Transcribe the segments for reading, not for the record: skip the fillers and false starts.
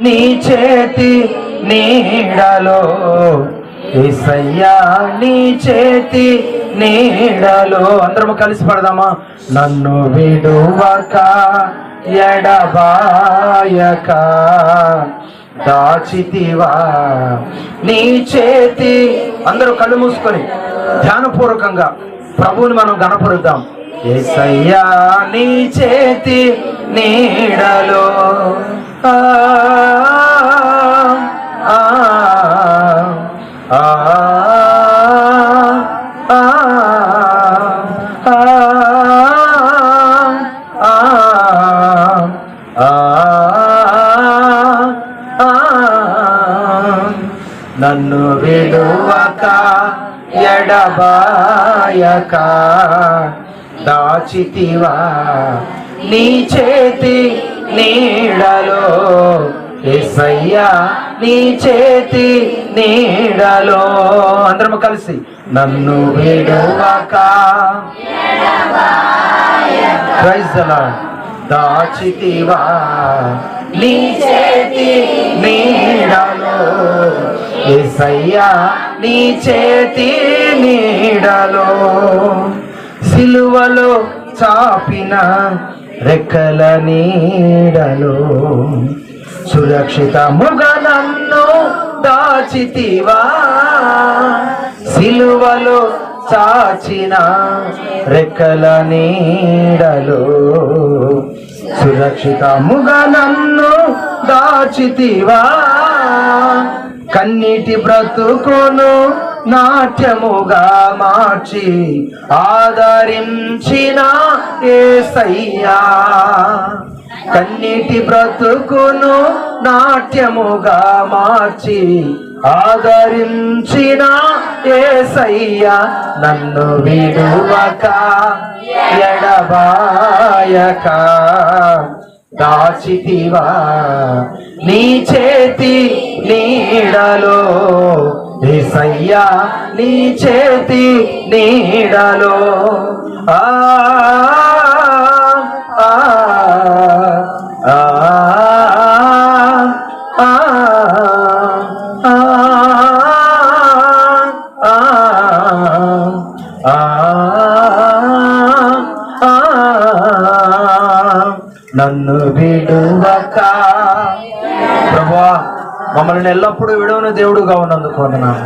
నీ చేతి నీడలో యేసయ్యా, నీ చేతి నీడలో. అందరము కలిసి పడదామా? నన్ను విడువక ఎడబాయక దాచితివా నీ చేతి. అందరూ కళ్ళు మూసుకొని ధ్యానపూర్వకంగా ప్రభువుని మనం గణపరుద్దాం. యేసయ్యా, నీ చేతి నీడలో ఆ ఆ ఆ నన్ను విడువక ఎడబాయక దాచితివా నీ చేతి నీడలో. యేసయ్యా, నీ చేతి నీడలో. అందరము కలిసి నన్ను విడువక ప్రైజ్ ది లార్డ్ దాచితివా నీ చేతి నీడలో. యేసయ్యా, నీ చేతి నీడలో. సిలువలో చాపిన రెక్కల నీడలో సురక్షితముగా నన్ను దాచితివా. సిలువలో చాచిన రెక్కల నీడలో సురక్షితముగా నన్ను దాచితివా. కన్నీటి బ్రతుకును నాట్యముగా మార్చి ఆదరించిన యేసయ్యా, కన్నీటి బ్రతుకును నాట్యముగా మార్చి ఆదరించిన యేసయ్యా, నన్ను విడువక ఎడబాయక దాచితివా నీ చేతి నీడలో. యేసయ్యా, నీ చేతి నీడలో. ఆ ఆ ఆ నన్ను విడువక. ప్రభువా, మమ్మల్ని ఎల్లప్పుడూ విడవని దేవుడుగా ఉన్నందుకు వందనాలు.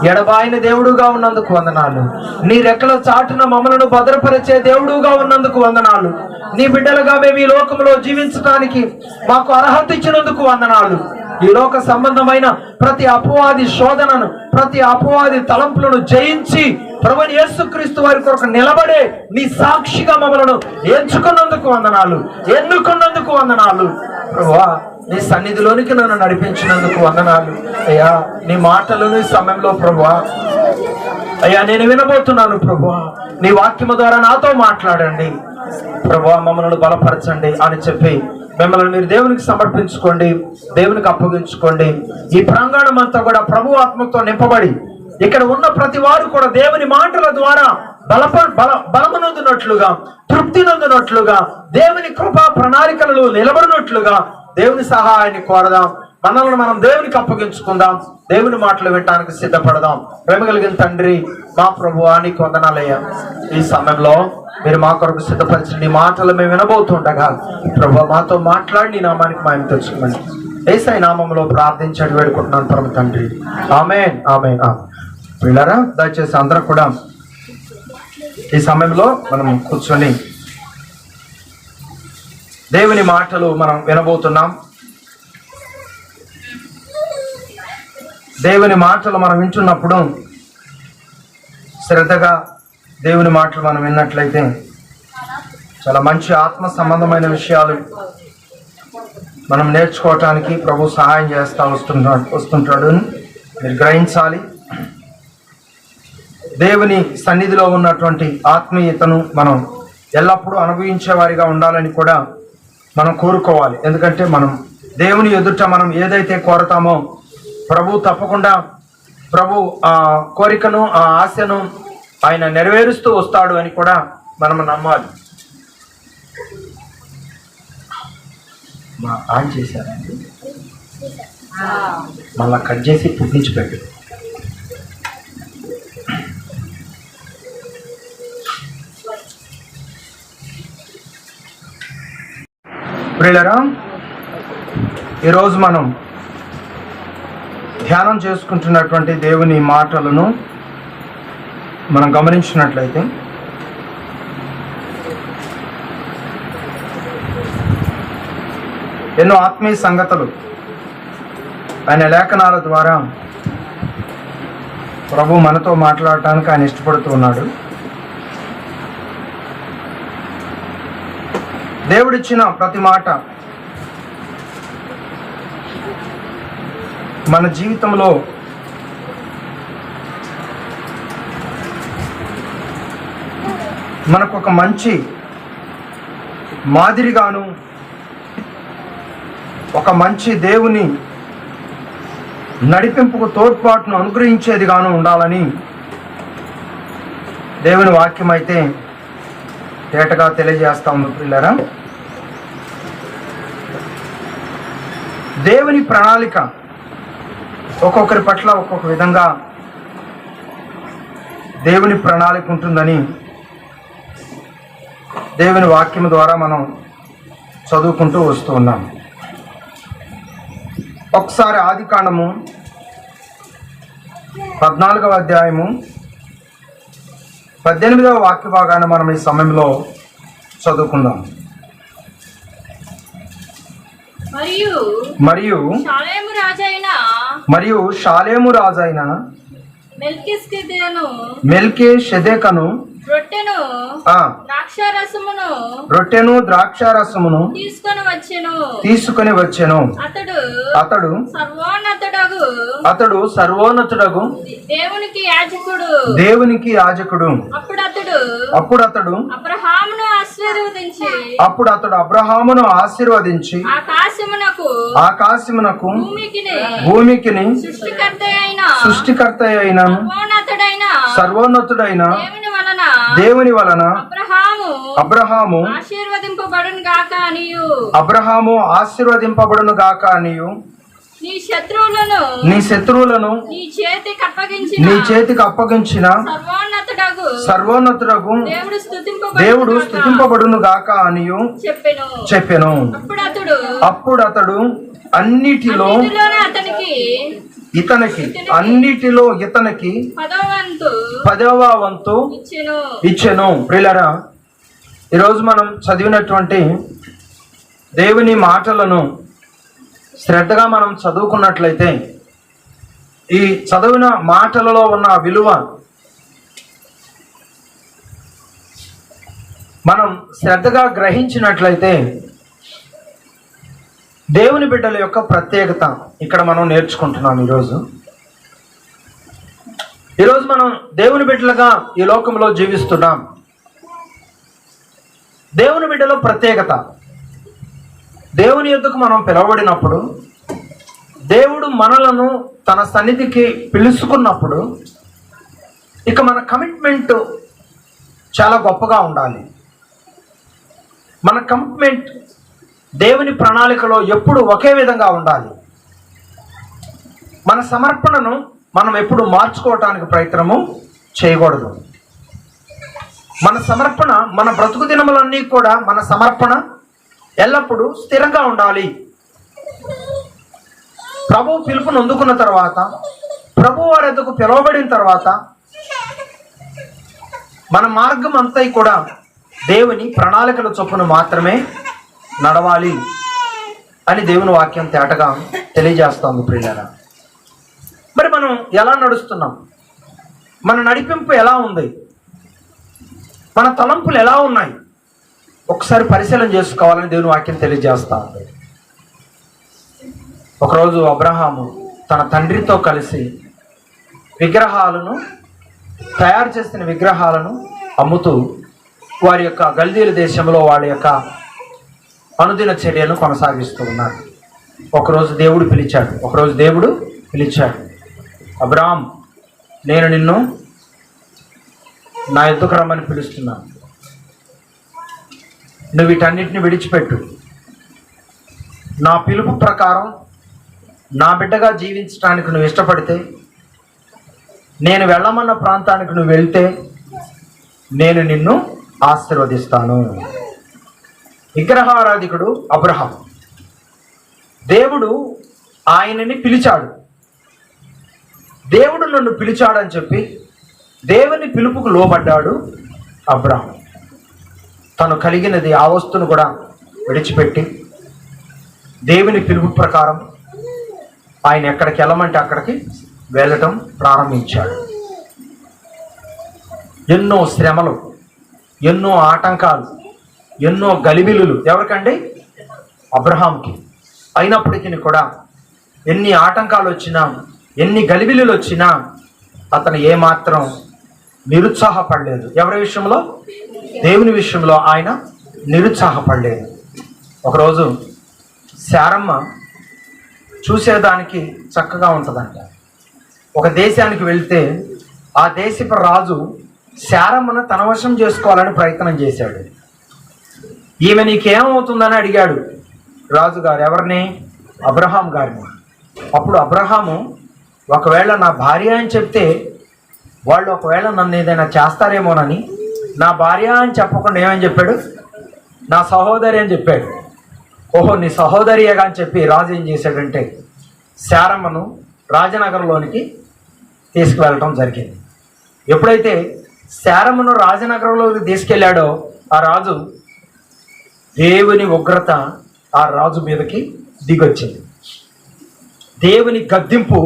ఎడబాయిన దేవుడుగా ఉన్నందుకు వందనాలు. నీ రెక్కల చాటున మమ్మలను భద్రపరిచే దేవుడుగా ఉన్నందుకు వందనాలు. నీ బిడ్డలుగా మేము ఈ లోకంలో జీవించడానికి మాకు అర్హత ఇచ్చినందుకు వందనాలు. ఈ లోక సంబంధమైన ప్రతి అపవాది శోధనను, ప్రతి అపవాది తలంపులను జయించి ప్రభువైన యేసుక్రీస్తు వారి కొరకు నిలబడే నీ సాక్షిగా మమ్మలను ఎంచుకున్నందుకు వందనాలు, ఎన్నుకున్నందుకు వందనాలు. ప్రభువా, నీ సన్నిధిలోనికి నన్ను నడిపించినందుకు వందనాలు. అయ్యా, నీ మాటలను ఈ సమయంలో ప్రభువా అయ్యా నేను వినబోతున్నాను. ప్రభువా, నీ వాక్యము ద్వారా నాతో మాట్లాడండి. ప్రభువా, మమ్మల్ని బలపరచండి అని చెప్పి మిమ్మల్ని మీరు దేవునికి సమర్పించుకోండి, దేవునికి అప్పగించుకోండి. ఈ ప్రాంగణం అంతా కూడా ప్రభు ఆత్మతో నింపబడి ఇక్కడ ఉన్న ప్రతి వారు కూడా దేవుని మాటల ద్వారా బలము నొందినట్లుగా, తృప్తి నొందినట్లుగా, దేవుని కృపా ప్రణాళికలు నిలబడినట్లుగా దేవుని సహాయాన్ని కోరదాం. మనల్ని మనం దేవునికి అప్పగించుకుందాం. దేవుని మాటలు వినడానికి సిద్ధపడదాం. ప్రేమ కలిగిన తండ్రి, మా ప్రభువా, నీకు వందనాలయ్యా. ఈ సమయంలో మీరు మా కొరకు సిద్ధపరిచిన నీ మాటలు మేము వినబోతుండగా ప్రభువా మాతో మాట్లాడి నీ నామానికి మేము తెచ్చుకోమని యేసయ్య నామములో ప్రార్థించి వేడుకుంటున్నాను పరమ తండ్రి. ఆమేన్, ఆమేన్. పిల్లరా, దయచేసి అందరూ కూడా ఈ సమయంలో మనం కూర్చొని దేవుని మాటలు మనం వినబోతున్నాం. దేవుని మాటలు మనం వింటున్నప్పుడు శ్రద్ధగా దేవుని మాటలు మనం విన్నట్లయితే చాలా మంచి ఆత్మ సంబంధమైన విషయాలు మనం నేర్చుకోవటానికి ప్రభు సహాయం చేస్తూ వస్తుంటాడు అని మీరు గ్రహించాలి. దేవుని సన్నిధిలో ఉన్నటువంటి ఆత్మీయతను మనం ఎల్లప్పుడూ అనుభవించే వారిగా ఉండాలని కూడా మనం కోరుకోవాలి. ఎందుకంటే మనం దేవుని ఎదుట మనం ఏదైతే కోరతామో ప్రభు తప్పకుండా ప్రభు ఆ కోరికను, ఆ ఆశను ఆయన నెరవేరుస్తూ వస్తాడు అని కూడా మనం నమ్మాలి. ఆన్ చేశారండి. మళ్ళా కట్ చేసి పుట్టించి పెట్టు. ప్రియులారా, ఈరోజు మనం ధ్యానం చేసుకుంటున్నటువంటి దేవుని మాటలను మనం గమనించినట్లయితే ఎన్నో ఆత్మీయ సంగతులు ఆయన లేఖనాల ద్వారా ప్రభు మనతో మాట్లాడటానికి ఆయన ఇష్టపడుతూ ఉన్నాడు. దేవుడిచ్చిన ప్రతి మాట మన జీవితంలో మనకు ఒక మంచి మాదిరిగాను, ఒక మంచి దేవుని నడిపింపుకు తోడ్పాటును అనుగ్రహించేదిగాను ఉండాలని దేవుని వాక్యం అయితే తేటగా తెలియజేస్తా ఉంది. పిల్లరా, దేవుని ప్రణాళిక ఒక్కొక్కరి పట్ల ఒక్కొక్క విధంగా దేవుని ప్రణాళిక ఉంటుందని దేవుని వాక్యం ద్వారా మనం చదువుకుంటూ వస్తూ ఉన్నాం. ఒకసారి ఆదికాండము 14వ అధ్యాయము 18వ వాక్య భాగాన్ని మనం ఈ సమయంలో చదువుకుందాం. మరియు షాలేము రాజైన మెల్కీషెదెకును రొట్టెను ద్రాక్షారసమును తీసుకొని వచ్చెను. అతడు సర్వోన్నతుడగు దేవునికి యాజకుడు. అప్పుడు అతడు అబ్రహామును ఆశీర్వదించి ఆకాశమునకు భూమికిని సృష్టికర్త అయిన సర్వోన్నతుడైన దేవుని వలన అబ్రహాము ఆశీర్వదింపబడును గాక అనియు నీ శత్రువులను నీ చేతికి అప్పగించిన సర్వోన్నతుడగు దేవుడు స్తుతింపబడును గాక అనియు చెప్పెను. అప్పుడు అతడు అన్నిటిలో ఇతనికి 10వ వంతు ఇచ్చెను. ప్రియులారా, ఈరోజు మనం చదివినటువంటి దేవుని మాటలను శ్రద్ధగా మనం చదువుకున్నట్లయితే ఈ చదివిన మాటలలో ఉన్న విలువ మనం శ్రద్ధగా గ్రహించినట్లయితే దేవుని బిడ్డల యొక్క ప్రత్యేకత ఇక్కడ మనం నేర్చుకుంటున్నాం. ఈరోజు మనం దేవుని బిడ్డలుగా ఈ లోకంలో జీవిస్తున్నాం. దేవుని బిడ్డలో ప్రత్యేకత, దేవుని యొద్దకు మనం పిలువబడినప్పుడు, దేవుడు మనలను తన సన్నిధికి పిలుచుకున్నప్పుడు ఇక మన కమిట్మెంట్ చాలా గొప్పగా ఉండాలి. మన కమిట్మెంట్ దేవుని ప్రణాళికలో ఎప్పుడు ఒకే విధంగా ఉండాలి. మన సమర్పణను మనం ఎప్పుడు మార్చుకోవటానికి ప్రయత్నము చేయకూడదు. మన సమర్పణ, మన బ్రతుకు దినములన్నీ కూడా మన సమర్పణ ఎల్లప్పుడూ స్థిరంగా ఉండాలి. ప్రభు పిలుపును అందుకున్న తర్వాత, ప్రభు వారి వద్దకు పిలువబడిన తర్వాత మన మార్గం అంతా కూడా దేవుని ప్రణాళికల చొప్పున మాత్రమే నడవాలి అని దేవుని వాక్యం తేటగా తెలియజేస్తోంది. ప్రియులారా, మరి మనం ఎలా నడుస్తున్నాం? మన నడిపింపు ఎలా ఉంది? మన తలంపులు ఎలా ఉన్నాయి? ఒకసారి పరిశీలన చేసుకోవాలని దేవుని వాక్యం తెలియజేస్తా ఉంది. ఒకరోజు అబ్రహాము తన తండ్రితో కలిసి తయారు చేసిన విగ్రహాలను అమ్ముతూ వారి యొక్క గల్దీల దేశంలో వాడి యొక్క అనుదిన చర్యలను కొనసాగిస్తూ ఉన్నారు. ఒకరోజు దేవుడు పిలిచాడు, అబ్రహాం, నేను నిన్ను నా యొద్దకు రమ్మని పిలుస్తున్నాను. నువ్వు వీటన్నిటిని విడిచిపెట్టు. నా పిలుపు ప్రకారం నా బిడ్డగా జీవించడానికి నువ్వు ఇష్టపడితే, నేను వెళ్ళమన్న ప్రాంతానికి నువ్వు వెళ్తే నేను నిన్ను ఆశీర్వదిస్తాను. విగ్రహారాధికుడు అబ్రహాం. దేవుడు ఆయనని పిలిచాడు. దేవుడు నన్ను పిలిచాడని చెప్పి దేవుని పిలుపుకు లోబడ్డాడు అబ్రహాం. తను కలిగినది ఆ వస్తువును కూడా విడిచిపెట్టి దేవుని పిలుపు ప్రకారం ఆయన ఎక్కడికి వెళ్ళమంటే అక్కడికి వెళ్ళటం ప్రారంభించాడు. ఎన్నో శ్రమలు, ఎన్నో ఆటంకాలు, ఎన్నో గలిబిలులు ఎవరికండి? అబ్రహాంకి. అయినప్పటికీ కూడా ఎన్ని ఆటంకాలు వచ్చినా, ఎన్ని గలిబిలులు వచ్చినా అతను ఏమాత్రం నిరుత్సాహపడలేదు. ఎవరి విషయంలో? దేవుని విషయంలో ఆయన నిరుత్సాహపడలేదు. ఒకరోజు శారమ్మ చూసేదానికి చక్కగా ఉంటుందంట. ఒక దేశానికి వెళ్తే ఆ దేశపు రాజు శారమ్మను తన వశం చేసుకోవాలని ప్రయత్నం చేశాడు. ఈమె నీకేమవుతుందని అడిగాడు రాజుగారు. ఎవరిని? అబ్రహాం గారిని. అప్పుడు అబ్రహాము, ఒకవేళ నా భార్య అని చెప్తే వాళ్ళు ఒకవేళ నన్ను ఏదైనా చేస్తారేమోనని నా భార్య అని చెప్పకుండా ఏమని చెప్పాడు? నా సహోదరి అని చెప్పాడు. ఓహో, నీ సహోదరియగా అని చెప్పి రాజు ఏం చేశాడంటే శారమ్మను రాజనగరంలోనికి తీసుకువెళ్ళటం జరిగింది. ఎప్పుడైతే శారమ్మను రాజనగరంలోకి తీసుకెళ్ళాడో ఆ రాజు, దేవుని ఉగ్రత ఆ రాజు మీదకి దిగొచ్చింది. దేవుని గద్దింపు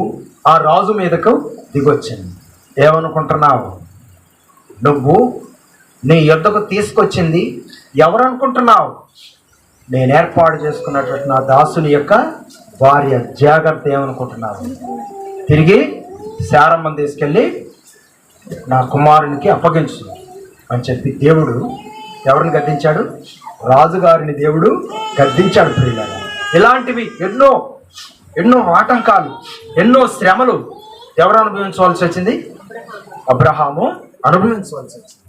ఆ రాజు మీదకు దిగొచ్చింది. ఏమనుకుంటున్నావు? నువ్వు నీ యొద్దకు తీసుకొచ్చింది ఎవరనుకుంటున్నావు? నేను ఏర్పాటు చేసుకున్నటువంటి నా దాసుని యొక్క భార్య. జాగ్రత్త. ఏమనుకుంటున్నావు? తిరిగి శారమ్మను తీసుకెళ్ళి నా కుమారునికి అప్పగించు అని చెప్పి దేవుడు ఎవరిని గద్దించాడు? రాజుగారిని దేవుడు గద్దించాడు. ప్రియులారా, ఇలాంటివి ఎన్నో ఎన్నో ఆటంకాలు, ఎన్నో శ్రమలు ఎవరు అనుభవించవలసి వచ్చింది? అబ్రహాము అనుభవించవలసి వచ్చింది.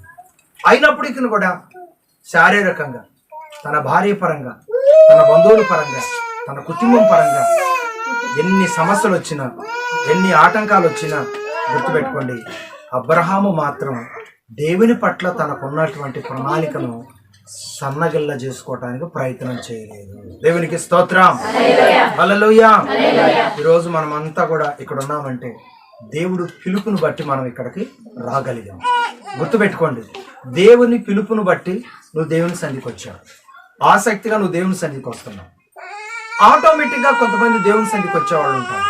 అయినప్పటికీ కూడా శారీరకంగా, తన భార్య పరంగా, తన బంధువుల పరంగా, తన కుటుంబం పరంగా ఎన్ని సమస్యలు వచ్చినా, ఎన్ని ఆటంకాలు వచ్చినా గుర్తుపెట్టుకోండి, అబ్రహాము మాత్రం దేవుని పట్ల తనకున్నటువంటి ప్రణాళికను సన్నగిల్ల చేసుకోవటానికి ప్రయత్నం చేయలేదు. దేవునికి స్తోత్రం. హల్లెలూయా. ఈరోజు మనం అంతా కూడా ఇక్కడ ఉన్నామంటే దేవుడు పిలుపును బట్టి మనం ఇక్కడికి రాగలిగాం. గుర్తుపెట్టుకోండి, దేవుని పిలుపును బట్టి నువ్వు దేవుని సన్నిధికి వచ్చావు. ఆసక్తిగా నువ్వు దేవుని సన్నిధికి వస్తున్నావు. ఆటోమేటిక్గా కొంతమంది దేవుని సన్నిధికి వచ్చేవాళ్ళు ఉంటారు.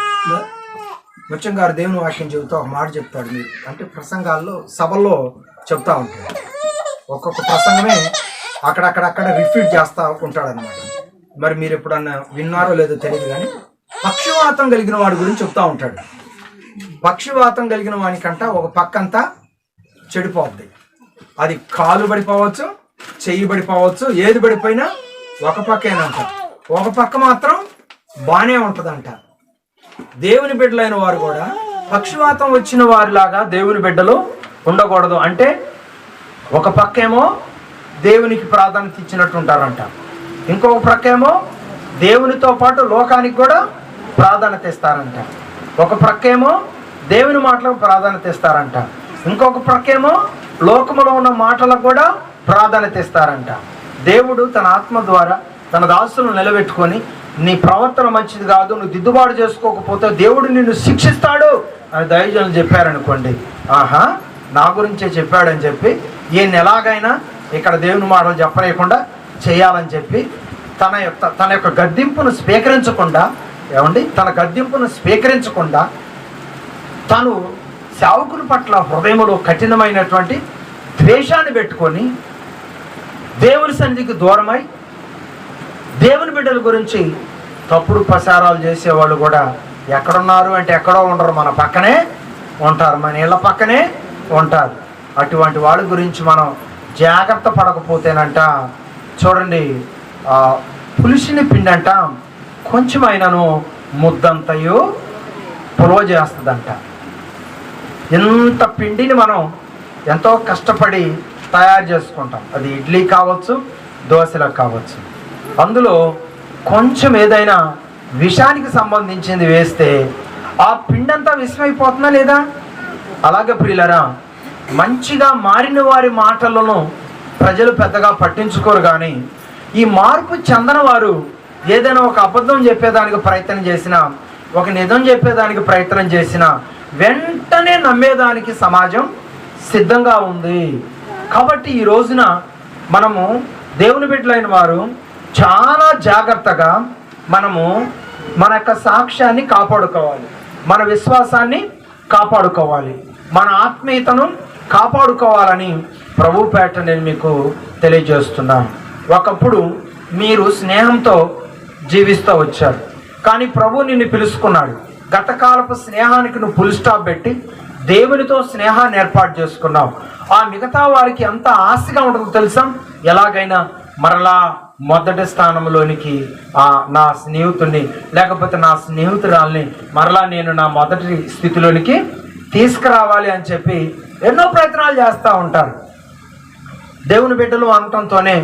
ముత్యం గారు దేవుని వాక్యం చెబుతూ ఒక మాట చెప్తాడు. మీరు అంటే ప్రసంగాల్లో, సభల్లో చెప్తా ఉంటాడు. ఒక్కొక్క ప్రసంగమే అక్కడక్కడ రిపీట్ చేస్తూ ఉంటాడు అనమాట. మరి మీరు ఎప్పుడన్నా విన్నారో లేదో తెలియదు కానీ పక్షవాతం కలిగిన వాడి గురించి చెప్తా ఉంటాడు. పక్షవాతం కలిగిన వానికంట ఒక పక్కంతా చెడిపోద్ది. అది కాలు పడిపోవచ్చు, చెయ్యి పడిపోవచ్చు, ఏది పడిపోయినా ఒక పక్కేనంట, ఒక పక్క మాత్రం బానే ఉంటదంట. దేవుని బిడ్డలైన వారు కూడా పక్షవాతం వచ్చిన వారిలాగా దేవుని బిడ్డలు ఉండకూడదు. అంటే ఒక పక్కేమో దేవునికి ప్రాధాన్యత ఇచ్చినట్టు ఉంటారంట, ఇంకొక ప్రక్కేమో దేవునితో పాటు లోకానికి కూడా ప్రాధాన్యత ఇస్తారంట. ఒక ప్రక్కేమో దేవుని మాటలకు ప్రాధాన్యత ఇస్తారంట, ఇంకొక ప్రక్కేమో లోకములో ఉన్న మాటలకు కూడా ప్రాధాన్యత ఇస్తారంట. దేవుడు తన ఆత్మ ద్వారా తన దాసులను నిలబెట్టుకొని, నీ ప్రవర్తన మంచిది కాదు, నువ్వు దిద్దుబాటు చేసుకోకపోతే దేవుడు నిన్ను శిక్షిస్తాడు అని దైవజనులు చెప్పారనుకోండి, ఆహా నా గురించే చెప్పాడని చెప్పి ఈయన ఎలాగైనా ఇక్కడ దేవుని మాటలు చెప్పలేకుండా చేయాలని చెప్పి తన యొక్క గద్దింపును స్వీకరించకుండా, తన గద్దింపును స్వీకరించకుండా తను సేవకుని పట్ల హృదయంలో కఠినమైనటువంటి ద్వేషాన్ని పెట్టుకొని దేవుని సన్నిధికి దూరమై దేవుని బిడ్డల గురించి తప్పుడు ప్రచారాలు చేసేవాళ్ళు కూడా ఎక్కడున్నారు అంటే ఎక్కడో ఉండరు, మన పక్కనే ఉంటారు, మన ఇళ్ళ పక్కనే ఉంటారు. అటువంటి వాళ్ళ గురించి మనం జాగ్రత్త పడకపోతేనంట, చూడండి, పులిసిన పిండి అంట కొంచెమైనను ముద్దంతయు పులవ చేస్తుందంట. ఇంత పిండిని మనం ఎంతో కష్టపడి తయారు చేసుకుంటాం. అది ఇడ్లీ కావచ్చు, దోశలకు కావచ్చు. అందులో కొంచెం ఏదైనా విషానికి సంబంధించింది వేస్తే ఆ పిండంతా విషమైపోతుందా లేదా? అలాగే ప్రియులరా, మంచిగా మారిన వారి మాటలను ప్రజలు పెద్దగా పట్టించుకోరు. కానీ ఈ మార్పు చెందని వారు ఏదైనా ఒక అబద్ధం చెప్పేదానికి ప్రయత్నం చేసినా, ఒక నిజం చెప్పేదానికి ప్రయత్నం చేసినా వెంటనే నమ్మేదానికి సమాజం సిద్ధంగా ఉంది. కాబట్టి ఈ రోజున మనము దేవుని బిడ్డలైన వారు చాలా జాగ్రత్తగా మనము మన యొక్క సాక్ష్యాన్ని కాపాడుకోవాలి, మన విశ్వాసాన్ని కాపాడుకోవాలి, మన ఆత్మీయతను కాపాడుకోవాలని ప్రభు పేట నేను మీకు తెలియజేస్తున్నాను. ఒకప్పుడు మీరు స్నేహంతో జీవిస్తూ వచ్చారు, కానీ ప్రభు నిన్ను పిలుచుకున్నాడు. గతకాలపు స్నేహానికి నువ్వు ఫుల్ స్టాప్ పెట్టి దేవునితో స్నేహాన్ని ఏర్పాటు చేసుకున్నావు. ఆ మిగతా వారికి ఎంత ఆశగా ఉంటుందో తెలుసా? ఎలాగైనా మరలా మొదటి స్థానంలోనికి నా స్నేహితుడిని లేకపోతే నా స్నేహితురాల్ని మరలా నేను నా మొదటి స్థితిలోనికి తీసుకురావాలి అని చెప్పి ఎన్నో ప్రయత్నాలు చేస్తూ ఉంటారు. దేవుని బిడ్డలు అనటంతోనే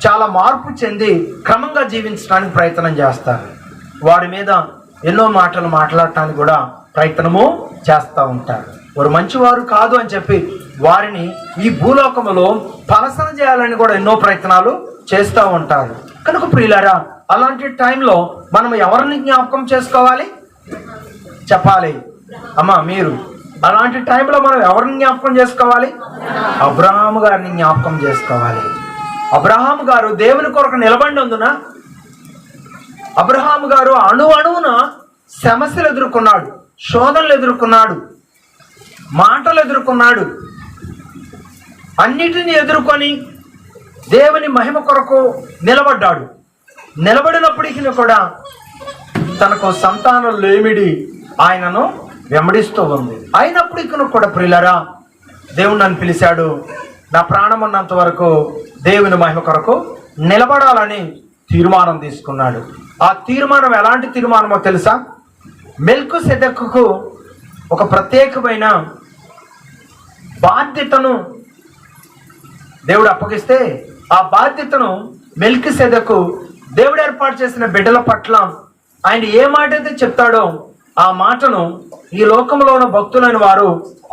చాలా మార్పు చెంది క్రమంగా జీవించడానికి ప్రయత్నం చేస్తారు. వారి మీద ఎన్నో మాటలు మాట్లాడటానికి కూడా ప్రయత్నము చేస్తూ ఉంటారు. వారు మంచివారు కాదు అని చెప్పి వారిని ఈ భూలోకంలో పలసన చేయాలని కూడా ఎన్నో ప్రయత్నాలు చేస్తూ ఉంటారు. కనుక ప్రియులారా, అలాంటి టైంలో మనం ఎవరిని జ్ఞాపకం చేసుకోవాలి? చెప్పాలి అమ్మా మీరు. అలాంటి టైంలో మనం ఎవరిని జ్ఞాపకం చేసుకోవాలి? అబ్రహాము గారిని జ్ఞాపకం చేసుకోవాలి. అబ్రహాము గారు దేవుని కొరకు నిలబడినందున అబ్రహాము గారు అణువున సమస్యలు ఎదుర్కొన్నాడు, శోధనలు ఎదుర్కొన్నాడు, మాటలు ఎదుర్కొన్నాడు. అన్నిటిని ఎదుర్కొని దేవుని మహిమ కొరకు నిలబడ్డాడు. నిలబడినప్పటికీ కూడా తనకు సంతానం లేమిడి ఆయనను వెంబడిస్తూ ఉంది. అయినప్పటికీ కూడా ప్రియులారా, దేవుడు నన్ను పిలిచాడు, నా ప్రాణం ఉన్నంత వరకు దేవుని మహిమ కొరకు నిలబడాలని తీర్మానం తీసుకున్నాడు. ఆ తీర్మానం ఎలాంటి తీర్మానమో తెలుసా? మెల్కీసెదెకుకు ఒక ప్రత్యేకమైన బాధ్యతను దేవుడు అప్పగిస్తే, ఆ బాధ్యతను మెల్కీసెదెకు దేవుడు ఏర్పాటు చేసిన బిడ్డల పట్ల ఆయన ఏ మాట అయితే చెప్తాడో ఆ మాటను ఈ లోకంలో ఉన్న భక్తులైన వారు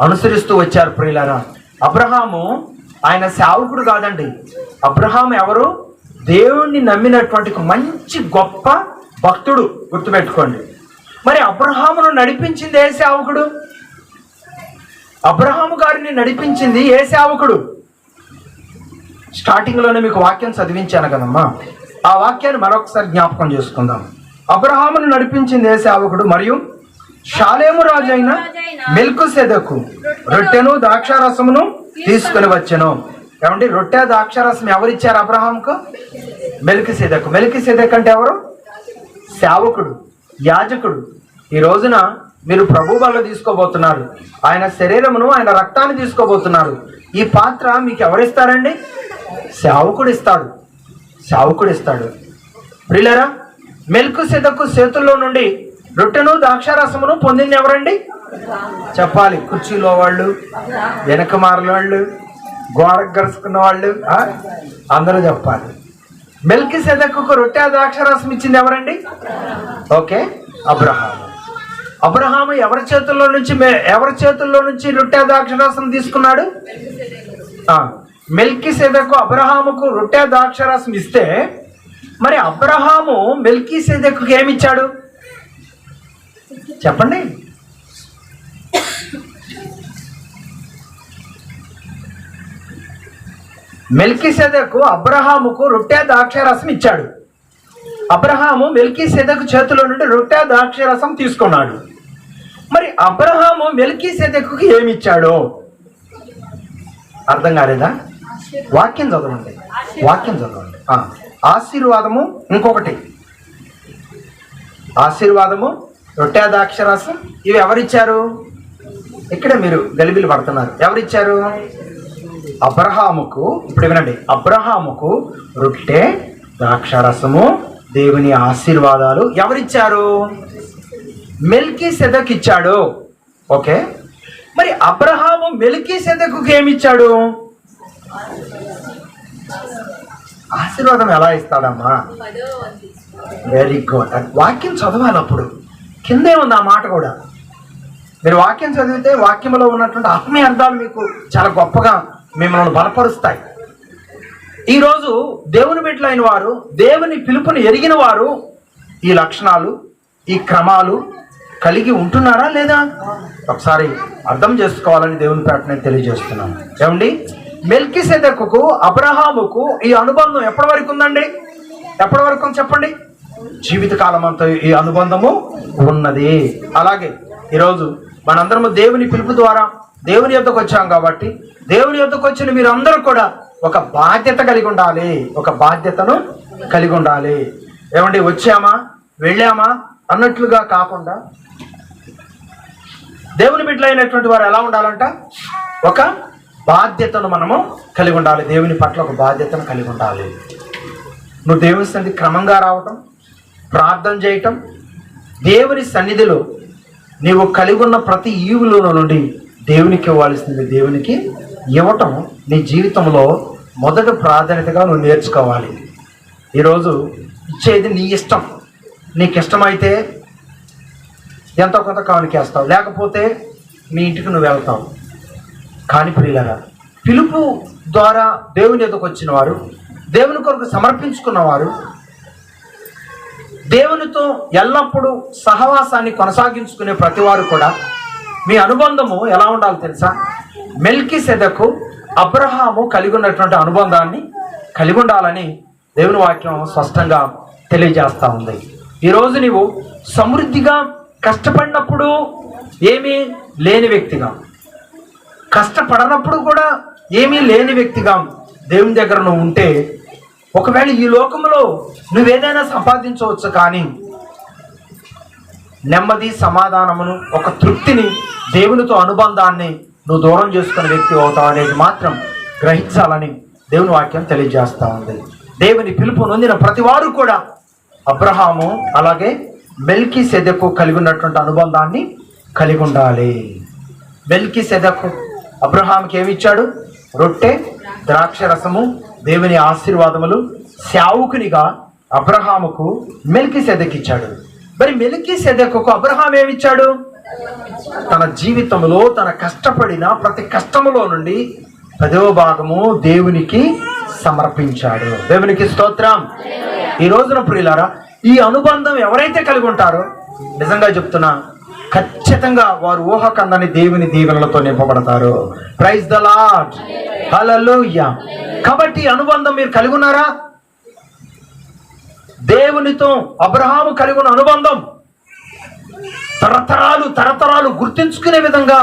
అనుసరిస్తూ వచ్చారు. ప్రియులారా, అబ్రహాము ఆయన సేవకుడు కాదండి. అబ్రహాము ఎవరు? దేవుణ్ణి నమ్మినటువంటి మంచి గొప్ప భక్తుడు. గుర్తుపెట్టుకోండి. మరి అబ్రహామును నడిపించింది ఏ సేవకుడు? అబ్రహాము గారిని నడిపించింది ఏ సేవకుడు? స్టార్టింగ్లోనే మీకు వాక్యం చదివించాను కదమ్మా, ఆ వాక్యాన్ని మరొకసారి జ్ఞాపకం చేసుకుందాం. అబ్రహామును నడిపించింది ఏ సేవకుడు? మరియు షాలేము రాజు అయిన మెల్కీసెదెకు రొట్టెను ద్రాక్షారసమును తీసుకుని వచ్చెను. ఏమండి, రొట్టె ద్రాక్షారసం ఎవరిచ్చారు అబ్రహాంకు? మెల్కీసెదెకు. మెల్కీసెదెకు అంటే ఎవరు? సేవకుడు, యాజకుడు. ఈ రోజున మీరు ప్రభు బల్ల తీసుకోబోతున్నారు, ఆయన శరీరమును ఆయన రక్తాన్ని తీసుకోబోతున్నారు. ఈ పాత్ర మీకు ఎవరిస్తారండి? సేవకుడు ఇస్తాడు. సేవకుడు ఇస్తాడు. ప్రియులారా, మెల్కీసెదెకు చేతుల్లో నుండి రొట్టెను ద్రాక్షారసమును పొందింది ఎవరండి? చెప్పాలి. కుర్చీలో వాళ్ళు, వెనక మారల వాళ్ళు, గోడకు గరుచుకున్న వాళ్ళు, అందరూ చెప్పాలి. మెల్కీసెదెకు రొట్టె ద్రాక్షారసం ఇచ్చింది ఎవరండి? ఓకే, అబ్రహాము. అబ్రహాము ఎవరి చేతుల్లో నుంచి రొట్టె ద్రాక్షారసం తీసుకున్నాడు? మెల్కీసెదెకు అబ్రహాముకు రొట్టె ద్రాక్షారసం ఇస్తే, మరి అబ్రహాము మెల్కీసెదెకుకి ఏమిచ్చాడు చెప్పండి? మెల్కీసెదెకు అబ్రహాముకు రొట్టె ద్రాక్షారసం ఇచ్చాడు. అబ్రహాము మెల్కీసెదెకు చేతిలో నుండి రొట్టె ద్రాక్షారసం తీసుకున్నాడు. మరి అబ్రహాము మెల్కీసెదెకుకి ఏమి ఇచ్చాడో అర్థం కాలేదా? వాక్యం చదవండి, వాక్యం చదవండి. ఆశీర్వాదము, ఇంకొకటి ఆశీర్వాదము, రొట్టె ద్రాక్షారసం, ఇవి ఎవరిచ్చారు? ఇక్కడ మీరు గలిబిలు పడుతున్నారు. ఎవరిచ్చారు? అబ్రహాముకు. ఇప్పుడు వినండి, అబ్రహాముకు రొట్టె ద్రాక్షారసము, దేవుని ఆశీర్వాదాలు ఎవరిచ్చారు? మెల్కీసెదెకు ఇచ్చాడు. ఓకే, మరి అబ్రహాము మెల్కీసెదెకుకి ఏమిచ్చాడు? ఆశీర్వాదం ఎలా ఇస్తాడమ్మా? Very good. వాక్యం చదవాలి. అప్పుడు కిందే ఉంది ఆ మాట కూడా. మీరు వాక్యం చదివితే వాక్యంలో ఉన్నటువంటి ఆత్మీయ అర్థాలు మీకు చాలా గొప్పగా మిమ్మల్ని బలపరుస్తాయి. ఈరోజు దేవుని బిడ్డలైన వారు, దేవుని పిలుపుని ఎరిగిన వారు ఈ లక్షణాలు, ఈ క్రమాలు కలిగి ఉంటున్నారా లేదా ఒకసారి అర్థం చేసుకోవాలని దేవుని పేట నేను తెలియజేస్తున్నాను. ఏమండి, మెల్కీసెదెకుకు అబ్రహాముకు ఈ అనుబంధం ఎప్పటి వరకు ఉందండి? ఎప్పటి వరకు చెప్పండి? జీవితకాలం అంతా ఈ అనుబంధము ఉన్నది. అలాగే ఈరోజు మనందరము దేవుని పిలుపు ద్వారా దేవుని యొద్దకు వచ్చాం కాబట్టి దేవుని యొద్దకు వచ్చిన మీరందరూ కూడా ఒక బాధ్యత కలిగి ఉండాలి. ఒక బాధ్యతను కలిగి ఉండాలి. ఏమండి, వచ్చామా వెళ్ళామా అన్నట్లుగా కాకుండా దేవుని బిడ్డలైనటువంటి వారు ఎలా ఉండాలంట? ఒక బాధ్యతను మనము కలిగి ఉండాలి. దేవుని పట్ల ఒక బాధ్యతను కలిగి ఉండాలి. నువ్వు దేవుని సన్నిధి క్రమంగా రావటం, ప్రార్థన చేయటం, దేవుని సన్నిధిలో నీవు కలిగి ఉన్న ప్రతి ఈవులో నుండి దేవునికి ఇవ్వాల్సింది దేవునికి ఇవ్వటం నీ జీవితంలో మొదటి ప్రాధాన్యతగా నువ్వు నేర్చుకోవాలి. ఈరోజు ఇచ్చేది నీ ఇష్టం. నీకు ఇష్టమైతే ఎంతో కొంత కానుకేస్తావు, లేకపోతే మీ ఇంటికి నువ్వు వెళ్తావు. కానీ ప్రియులారా, పిలుపు ద్వారా దేవుని ఎదుకు వచ్చిన వారు, దేవుని కొరకు సమర్పించుకున్నవారు, దేవునితో ఎల్లప్పుడూ సహవాసాన్ని కొనసాగించుకునే ప్రతివారు కూడా మీ అనుబంధము ఎలా ఉండాలో తెలుసా? మెల్కీసెదెకు అబ్రహాము కలిగి ఉన్నటువంటి అనుబంధాన్ని కలిగి ఉండాలని దేవుని వాక్యం స్పష్టంగా తెలియజేస్తూ ఉంది. ఈరోజు నీవు సమృద్ధిగా కష్టపడినప్పుడు ఏమీ లేని వ్యక్తిగా, కష్టపడనప్పుడు కూడా ఏమీ లేని వ్యక్తిగా దేవుని దగ్గర నువ్వు ఉంటే, ఒకవేళ ఈ లోకంలో నువ్వేదైనా సంపాదించవచ్చు, కానీ నెమ్మది, సమాధానమును, ఒక తృప్తిని, దేవునితో అనుబంధాన్ని నువ్వు దూరం చేసుకునే వ్యక్తి అవుతావు అనేది మాత్రం గ్రహించాలని దేవుని వాక్యం తెలియజేస్తూ ఉంది. దేవుని పిలుపు నొందిన ప్రతి వారు కూడా అబ్రహాము అలాగే మెల్కీసెదెకు కలిగి ఉన్నటువంటి అనుబంధాన్ని కలిగి ఉండాలి. మెల్కీసెదెకు అబ్రహాముకి ఏమి ఇచ్చాడు? రొట్టె, ద్రాక్ష రసము, దేవుని ఆశీర్వాదములు. సేవకునిగా అబ్రహాముకు మెల్కీసెదెకు ఇచ్చాడు. మరి మెల్కీసెదెకుకు అబ్రహాం ఏమిచ్చాడు? తన జీవితంలో తన కష్టపడిన ప్రతి కష్టములో నుండి 10వ భాగము దేవునికి సమర్పించాడు. దేవునికి స్తోత్రం. ఈ రోజున ప్రియులారా, ఈ అనుబంధం ఎవరైతే కలిగి ఉంటారో నిజంగా చెప్తున్నా, ఖచ్చితంగా వారు ఊహకందని దేవుని దీవెనలతో నింపబడతారు. ప్రైజ్ ద లార్డ్, హల్లెలూయా. కాబట్టి అనుబంధం మీరు కలిగి ఉన్నారా? దేవునితో అబ్రహాము కలిగి ఉన్న అనుబంధం తరతరాలు గుర్తించుకునే విధంగా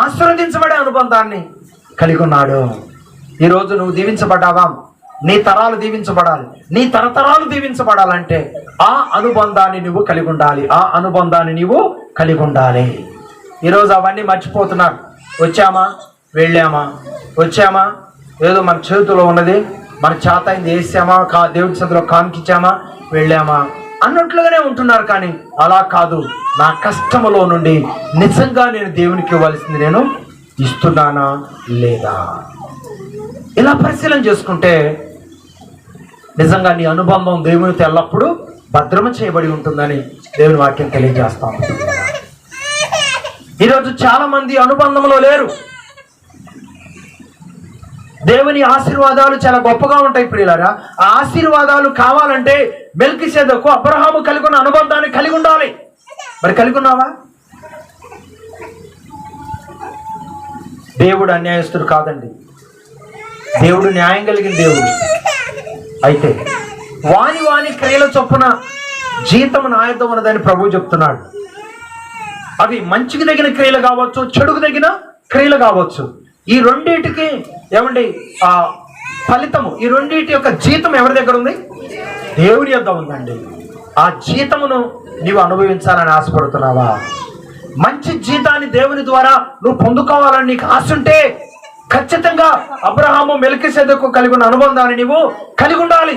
ఆశీర్వదించబడే అనుబంధాన్ని కలిగి ఉన్నాడు. ఈరోజు నువ్వు దీవించబడ్డావా? నీ తరాలు దీవించబడాలి, నీ తరతరాలు దీవించబడాలంటే ఆ అనుబంధాన్ని నువ్వు కలిగి ఉండాలి. ఆ అనుబంధాన్ని నీవు కలిగి ఉండాలి. ఈరోజు అవన్నీ మర్చిపోతున్నారు. వచ్చామా వెళ్ళామా, వచ్చామా ఏదో మన చేతిలో ఉన్నది మన చేత అయింది వేసామా, దేవుడి చేతిలో కానికిచ్చామా, వెళ్ళామా అన్నట్లుగానే ఉంటున్నారు. కానీ అలా కాదు. నా కష్టములో నుండి నిజంగా నేను దేవునికి ఇవ్వాల్సింది నేను ఇస్తున్నానా లేదా, ఇలా పరిశీలన చేసుకుంటే నిజంగా నీ అనుబంధం దేవునితో ఎల్లప్పుడూ భద్రమ చేయబడి ఉంటుందని దేవుని వాక్యం తెలియజేస్తాం. ఈరోజు చాలా మంది అనుబంధంలో లేరు. దేవుని ఆశీర్వాదాలు చాలా గొప్పగా ఉంటాయి ప్రియులారా. ఆ ఆశీర్వాదాలు కావాలంటే మెల్కీసెదెకు అబ్రహాము కలిగి ఉన్న అనుబంధాన్ని కలిగి ఉండాలి. మరి కలిగి ఉన్నావా? దేవుడు అన్యాయస్తుడు కాదండి. దేవుడు న్యాయం కలిగిన దేవుడు. అయితే వాని క్రియల చొప్పున జీతం నాయతం ఉన్నదని ప్రభువు చెప్తున్నాడు. అవి మంచికి తగిన క్రియలు కావచ్చు, చెడుకు తగిన క్రియలు కావచ్చు. ఈ రెండింటికి ఏమండి ఆ ఫలితము, ఈ రెండింటి యొక్క జీతం ఎవరి దగ్గర ఉంది? దేవుని యొద్ద ఉందండి. ఆ జీతమును నీవు అనుభవించాలని ఆశపడుతున్నావా? మంచి జీతాన్ని దేవుని ద్వారా నువ్వు పొందుకోవాలని నీకు ఆశ ఉంటే ఖచ్చితంగా అబ్రహాము మెల్కీసెదెకు కలిగి ఉన్న అనుబంధాన్ని నీవు కలిగి ఉండాలి.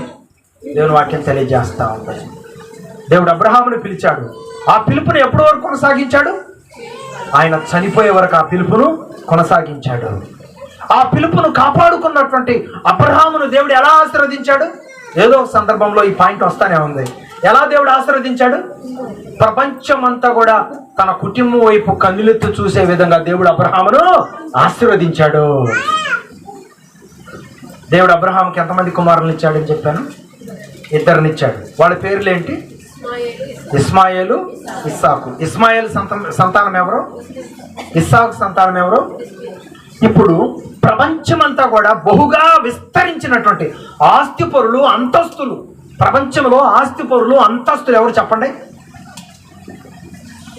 దేవుని వాక్యం తెలియజేస్తా ఉంది. దేవుడు అబ్రహాముని పిలిచాడు. ఆ పిలుపుని ఎప్పటి వరకు కొనసాగించాడు? ఆయన చనిపోయే వరకు ఆ పిలుపును కొనసాగించాడు. ఆ పిలుపును కాపాడుకున్నటువంటి అబ్రహామును దేవుడు ఎలా ఆశీర్వదించాడు? ఏదో ఒక సందర్భంలో ఈ పాయింట్ వస్తానే ఉంది. ఎలా దేవుడు ఆశీర్వదించాడు? ప్రపంచమంతా కూడా తన కుటుంబం వైపు కన్నులెత్తు చూసే విధంగా దేవుడు అబ్రహామును ఆశీర్వదించాడు. దేవుడు అబ్రహాంకి ఎంతమంది కుమారులను ఇచ్చాడని చెప్పాను? 2 ఇచ్చాడు. వాళ్ళ పేర్లు ఏంటి? ఇస్మాయేలు, ఇస్సాకు. ఇస్మాయేలు సంతానం ఎవరు? ఇస్సాకు సంతానం ఎవరు? ఇప్పుడు ప్రపంచమంతా కూడా బహుగా విస్తరించినటువంటి ఆస్తిపరులు, అంతస్తులు, ప్రపంచంలో ఆస్తిపరులు, అంతస్తులు ఎవరు చెప్పండి?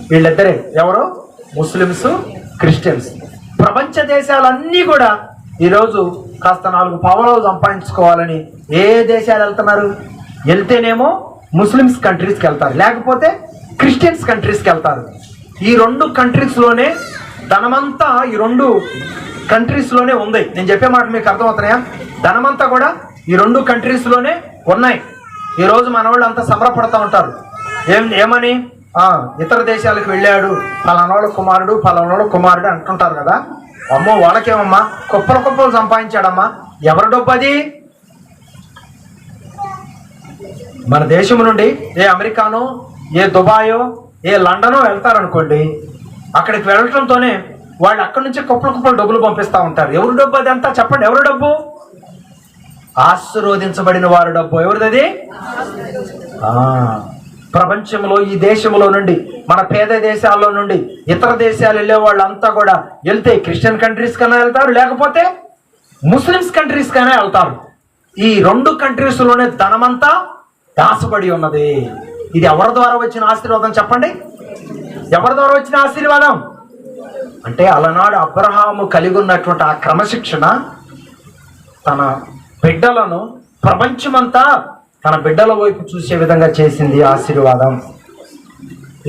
వీళ్ళిద్దరే. ఎవరు? Muslims, Christians. ప్రపంచ దేశాలన్నీ కూడా ఈరోజు కాస్త 4 పావలాలు సంపాదించుకోవాలని ఏ దేశాలు వెళ్తున్నారు? వెళ్తేనేమో ముస్లిమ్స్ కంట్రీస్కి వెళ్తారు, లేకపోతే క్రిస్టియన్స్ కంట్రీస్కి వెళ్తారు. ఈ 2 కంట్రీస్లోనే ధనమంతా ఈ 2 కంట్రీస్లోనే ఉంది. నేను చెప్పే మాట మీకు అర్థమవుతున్నాయా? ధనమంతా కూడా ఈ 2 కంట్రీస్లోనే ఉన్నాయి. ఈరోజు మన వాళ్ళు అంతా సంబరపడుతూ ఉంటారు. ఏమని? ఇతర దేశాలకు వెళ్ళాడు ఫలానోళ్ళ కుమారుడు, ఫలానోళ్ళ కుమారుడు అంటుంటారు కదా. అమ్మో వాళ్ళకేమమ్మా కుప్పలు సంపాదించాడమ్మా. ఎవరి డబ్బు అది? మన దేశం నుండి ఏ అమెరికానో, ఏ దుబాయో, ఏ లండనో వెళ్తారనుకోండి, అక్కడికి వెళ్ళటంతోనే వాళ్ళు అక్కడి నుంచి కుప్పలు డబ్బులు పంపిస్తూ ఉంటారు. ఎవరి డబ్బు అది అంతా చెప్పండి? ఎవరి డబ్బు? ఆశీర్వదించబడిన వారి డబ్బు. ఎవరిది అది? ప్రపంచంలో ఈ దేశంలో నుండి, మన పేద దేశాల్లో నుండి ఇతర దేశాలు వెళ్ళే వాళ్ళంతా కూడా వెళ్తే క్రిస్టియన్ కంట్రీస్ కన్నా వెళ్తారు, లేకపోతే ముస్లిమ్స్ కంట్రీస్ కన్నా వెళ్తారు. ఈ 2 కంట్రీస్లోనే ధనమంతా దాచబడి ఉన్నది. ఇది ఎవరి ద్వారా వచ్చిన ఆశీర్వాదం చెప్పండి? ఎవరి ద్వారా వచ్చిన ఆశీర్వాదం అంటే అలనాడు అబ్రహాము కలిగి ఉన్నటువంటి ఆ క్రమశిక్షణ తన బిడ్డలను, ప్రపంచమంతా తన బిడ్డల వైపు చూసే విధంగా చేసింది ఆశీర్వాదం.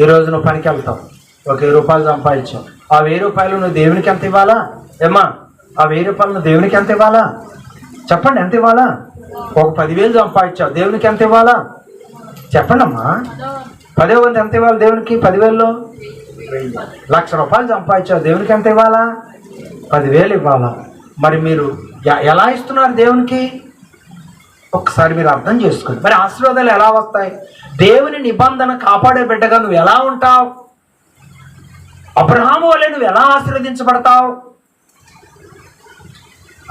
ఈరోజు నువ్వు పనికి వెళ్తావు, ఒక 1000 రూపాయలు సంపాదించావు. ఆ 1000 రూపాయలు నువ్వు దేవునికి ఎంత ఇవ్వాలా? ఏమ్మా, ఆ 1000 రూపాయలు నువ్వు దేవునికి ఎంత ఇవ్వాలా? చెప్పండి, ఎంత ఇవ్వాలా? ఒక 10,000 సంపాదించావు, దేవునికి ఎంత ఇవ్వాలా? చెప్పండి అమ్మా. 10,000 ఎంత ఇవ్వాలి దేవునికి? 10,000లో 1,00,000 రూపాయలు సంపాదించావు, దేవునికి ఎంత ఇవ్వాలా? 10,000 ఇవ్వాలా? మరి మీరు ఎలా ఇస్తున్నారు దేవునికి? ఒకసారి మీరు అర్థం చేసుకోండి. మరి ఆశీర్వాదాలు ఎలా వస్తాయి? దేవుని నిబంధన కాపాడే బిడ్డగా నువ్వు ఎలా ఉంటావు? అబ్రహాము వలె నువ్వు ఎలా ఆశీర్వదించబడతావు?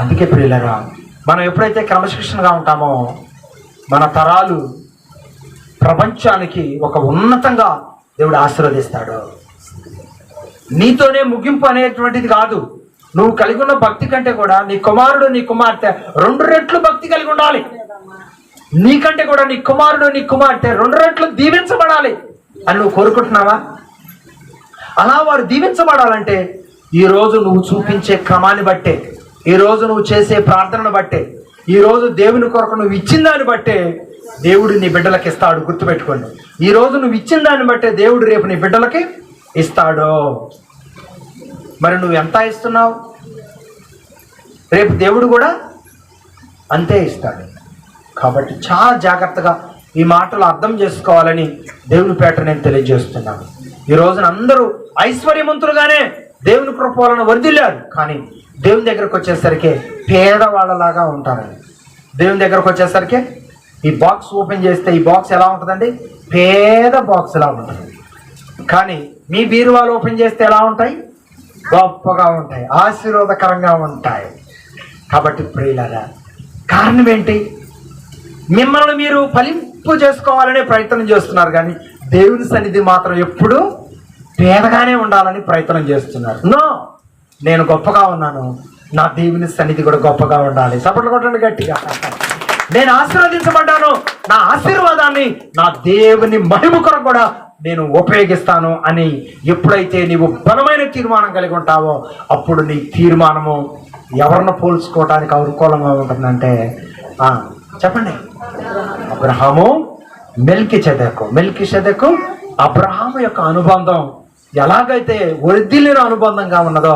అందుకే ప్రియులారా, మనం ఎప్పుడైతే క్రమశిక్షణగా ఉంటామో మన తరాలు ప్రపంచానికి ఒక ఉన్నతంగా దేవుడు ఆశీర్వదిస్తాడు. నీతోనే ముగింపు అనేటువంటిది కాదు. నువ్వు కలిగి ఉన్న భక్తి కంటే కూడా నీ కుమారుడు, నీ కుమార్తె 2 రెట్లు భక్తి కలిగి ఉండాలి. నీకంటే కూడా నీ కుమారుడు, నీ కుమార్తె 2 రెట్లు దీవించబడాలి అని నువ్వు కోరుకుంటున్నావా? అలా వారు దీవించబడాలంటే ఈరోజు నువ్వు చూపించే క్రమాన్ని బట్టే, ఈరోజు నువ్వు చేసే ప్రార్థనను బట్టే, ఈరోజు దేవుని కొరకు నువ్వు ఇచ్చిన దాన్ని బట్టే దేవుడు నీ బిడ్డలకి ఇస్తాడు. గుర్తుపెట్టుకోండి, ఈరోజు నువ్వు ఇచ్చిన దాన్ని బట్టే దేవుడు రేపు నీ బిడ్డలకి ఇస్తాడు. మరి నువ్వు ఎంత ఇస్తున్నావు? రేపు దేవుడు కూడా అంతే ఇస్తాడు. కాబట్టి చాలా జాగ్రత్తగా ఈ మాటలు అర్థం చేసుకోవాలని దేవుని పేట నేను తెలియజేస్తున్నాను. ఈ రోజున అందరూ ఐశ్వర్యవంతులుగానే దేవుని కృప వలన వర్ధిల్లారు, కానీ దేవుని దగ్గరకు వచ్చేసరికి పేదవాళ్ళలాగా ఉంటారు. దేవుని దగ్గరకు వచ్చేసరికి ఈ బాక్స్ ఓపెన్ చేస్తే ఈ బాక్స్ ఎలా ఉంటుందండి? పేద బాక్స్ ఎలా ఉంటుంది. కానీ మీ బీరువాలు ఓపెన్ చేస్తే ఎలా ఉంటాయి? గొప్పగా ఉంటాయి, ఆశీర్వాదకరంగా ఉంటాయి. కాబట్టి ప్రియులారా, కారణం ఏంటి? మిమ్మల్ని మీరు ఫలింపు చేసుకోవాలనే ప్రయత్నం చేస్తున్నారు, కానీ దేవుని సన్నిధి మాత్రం ఎప్పుడూ పేదగానే ఉండాలని ప్రయత్నం చేస్తున్నారు. నో, నేను గొప్పగా ఉన్నాను, నా దేవుని సన్నిధి కూడా గొప్పగా ఉండాలి. సపోర్ట్ కొట్టండి గట్టిగా. నేను ఆశీర్వదించబడ్డాను, నా ఆశీర్వాదాన్ని నా దేవుని మహిమ కొరకు కూడా నేను ఉపయోగిస్తాను అని ఎప్పుడైతే నీవు బలమైన తీర్మానం కలిగి ఉంటావో అప్పుడు నీ తీర్మానము ఎవరిని పోల్చుకోవటానికి అనుకూలంగా ఉంటుందంటే చెప్పండి, అబ్రహాము మెల్కీషెదెకు అబ్రహాము యొక్క అనుబంధం ఎలాగైతే వర్ధిల్లిన అనుబంధంగా ఉన్నదో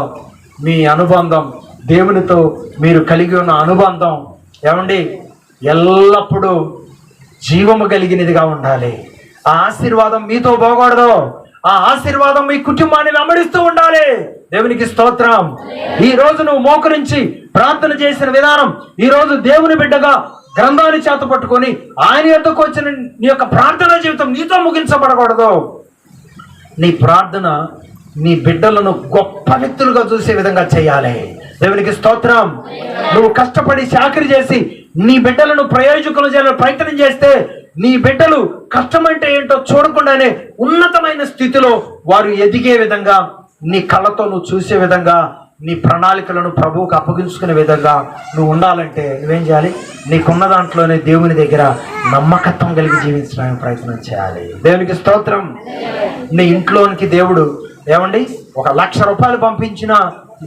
మీ అనుబంధం దేవునితో మీరు కలిగి ఉన్న అనుబంధం ఏమండి ఎల్లప్పుడూ జీవము కలిగినదిగా ఉండాలి. ఆ ఆశీర్వాదం మీతో పోకూడదు, ఆ ఆశీర్వాదం మీ కుటుంబాన్ని వెంబడిస్తూ ఉండాలి. దేవునికి స్తోత్రం. ఈ రోజు నువ్వు మోకరించి ప్రార్థన చేసిన విధానం, ఈ రోజు దేవుని బిడ్డగా గ్రంథాన్ని చేత పట్టుకొని ఆయన యొద్దకు వచ్చిన నీ యొక్క ప్రార్థనా జీవితం నీతో ముగించబడకూడదు. నీ ప్రార్థన నీ బిడ్డలను గొప్ప వ్యక్తులుగా చూసే విధంగా చేయాలి. దేవునికి స్తోత్రం. నువ్వు కష్టపడి చాకరీ చేసి నీ బిడ్డలను ప్రయోజకులు చేయాలని ప్రయత్నం చేస్తే నీ బిడ్డలు కష్టమంటే ఏంటో చూడకుండానే ఉన్నతమైన స్థితిలో వారు ఎదిగే విధంగా నీ కళ్ళతో నువ్వు చూసే విధంగా నీ ప్రణాళికలను ప్రభువుకు అప్పగించుకునే విధంగా నువ్వు ఉండాలంటే నువ్వేం చేయాలి? నీకున్న దాంట్లోనే దేవుని దగ్గర నమ్మకత్వం కలిగి జీవించడానికి ప్రయత్నం చేయాలి. దేవునికి స్తోత్రం. నీ ఇంట్లోనికి దేవుడు ఏమండి 1,00,000 రూపాయలు పంపించిన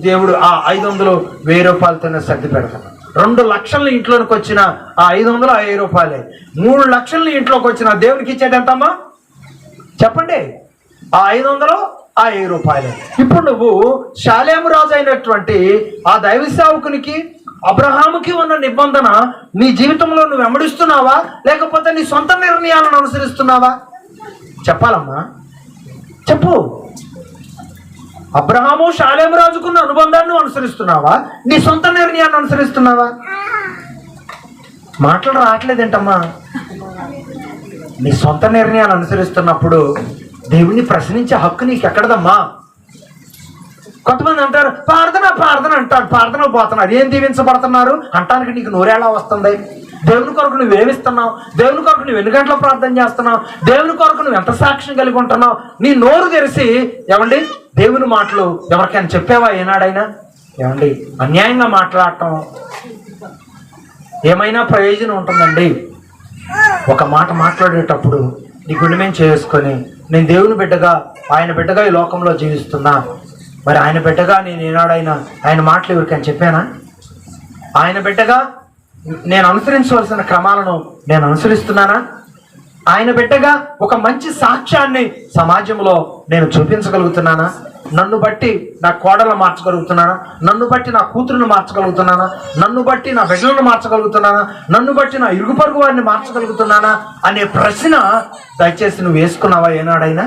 దేవుడు ఆ 500 1000 రూపాయలతోనే సర్ది పెడతాను. 2 లక్షల ఇంట్లోనికి వచ్చిన ఆ 500 1000 రూపాయలే. 3 లక్షల ఇంట్లోకి వచ్చిన దేవునికి ఇచ్చేది ఎంతమ్మా చెప్పండి? ఆ 500 ఆ 1000 రూపాయలే. ఇప్పుడు నువ్వు షాలేము రాజు అయినటువంటి ఆ దైవ సేవకునికి అబ్రహాముకి ఉన్న నిబంధన నీ జీవితంలో నువ్వు వెంబడిస్తున్నావా, లేకపోతే నీ సొంత నిర్ణయాలను అనుసరిస్తున్నావా? చెప్పాలమ్మా, చెప్పు. అబ్రహాము షాలేము రాజుకున్న అనుబంధాన్ని అనుసరిస్తున్నావా, నీ సొంత నిర్ణయాన్ని అనుసరిస్తున్నావా? మాటలు రావట్లేదేంటమ్మా? నీ సొంత నిర్ణయాన్ని అనుసరిస్తున్నప్పుడు దేవుణ్ణి ప్రశ్నించే హక్కు నీకు ఎక్కడదమ్మా? కొంతమంది అంటారు ప్రార్థన ప్రార్థన అంటాడు, ప్రార్థన పోతున్నారు. ఏం దీవించబడుతున్నారు అంటానికి నీకు నోరేలా వస్తుంది? దేవుని కొరకు నువ్వు ఏమిస్తున్నావు? దేవుని కొరకు నువ్వు ఎన్ని గంటల ప్రార్థన చేస్తున్నావు? దేవుని కొరకు నువ్వు ఎంత సాక్ష్యం కలిగి ఉంటున్నావు? నీ నోరు తెరిచి ఏమండి దేవుని మాటలు ఎవరికైనా చెప్పావా ఏనాడైనా? ఏమండి అన్యాయంగా మాట్లాడటం ఏమైనా ప్రయోజనం ఉంటుందండి? ఒక మాట మాట్లాడేటప్పుడు నీ గుండెమేం చేసుకొని నేను దేవుని బిడ్డగా ఆయన బిడ్డగా ఈ లోకంలో జీవిస్తున్నా, మరి ఆయన బిడ్డగా నేను ఏనాడైనా ఆయన మాటలు ఎవరికైనా చెప్పానా? ఆయన బిడ్డగా నేను అనుసరించవలసిన క్రమాలను నేను అనుసరిస్తున్నానా? ఆయన బిడ్డగా ఒక మంచి సాక్ష్యాన్ని సమాజంలో నేను చూపించగలుగుతున్నానా? నన్ను బట్టి నా కోడలను మార్చగలుగుతున్నానా? నన్ను బట్టి నా కూతురును మార్చగలుగుతున్నానా? నన్ను బట్టి నా బిడ్డలను మార్చగలుగుతున్నానా? నన్ను బట్టి నా ఇరుగు పొరుగు వారిని మార్చగలుగుతున్నానా అనే ప్రశ్న దయచేసి నువ్వు వేసుకున్నావా ఏనాడైనా?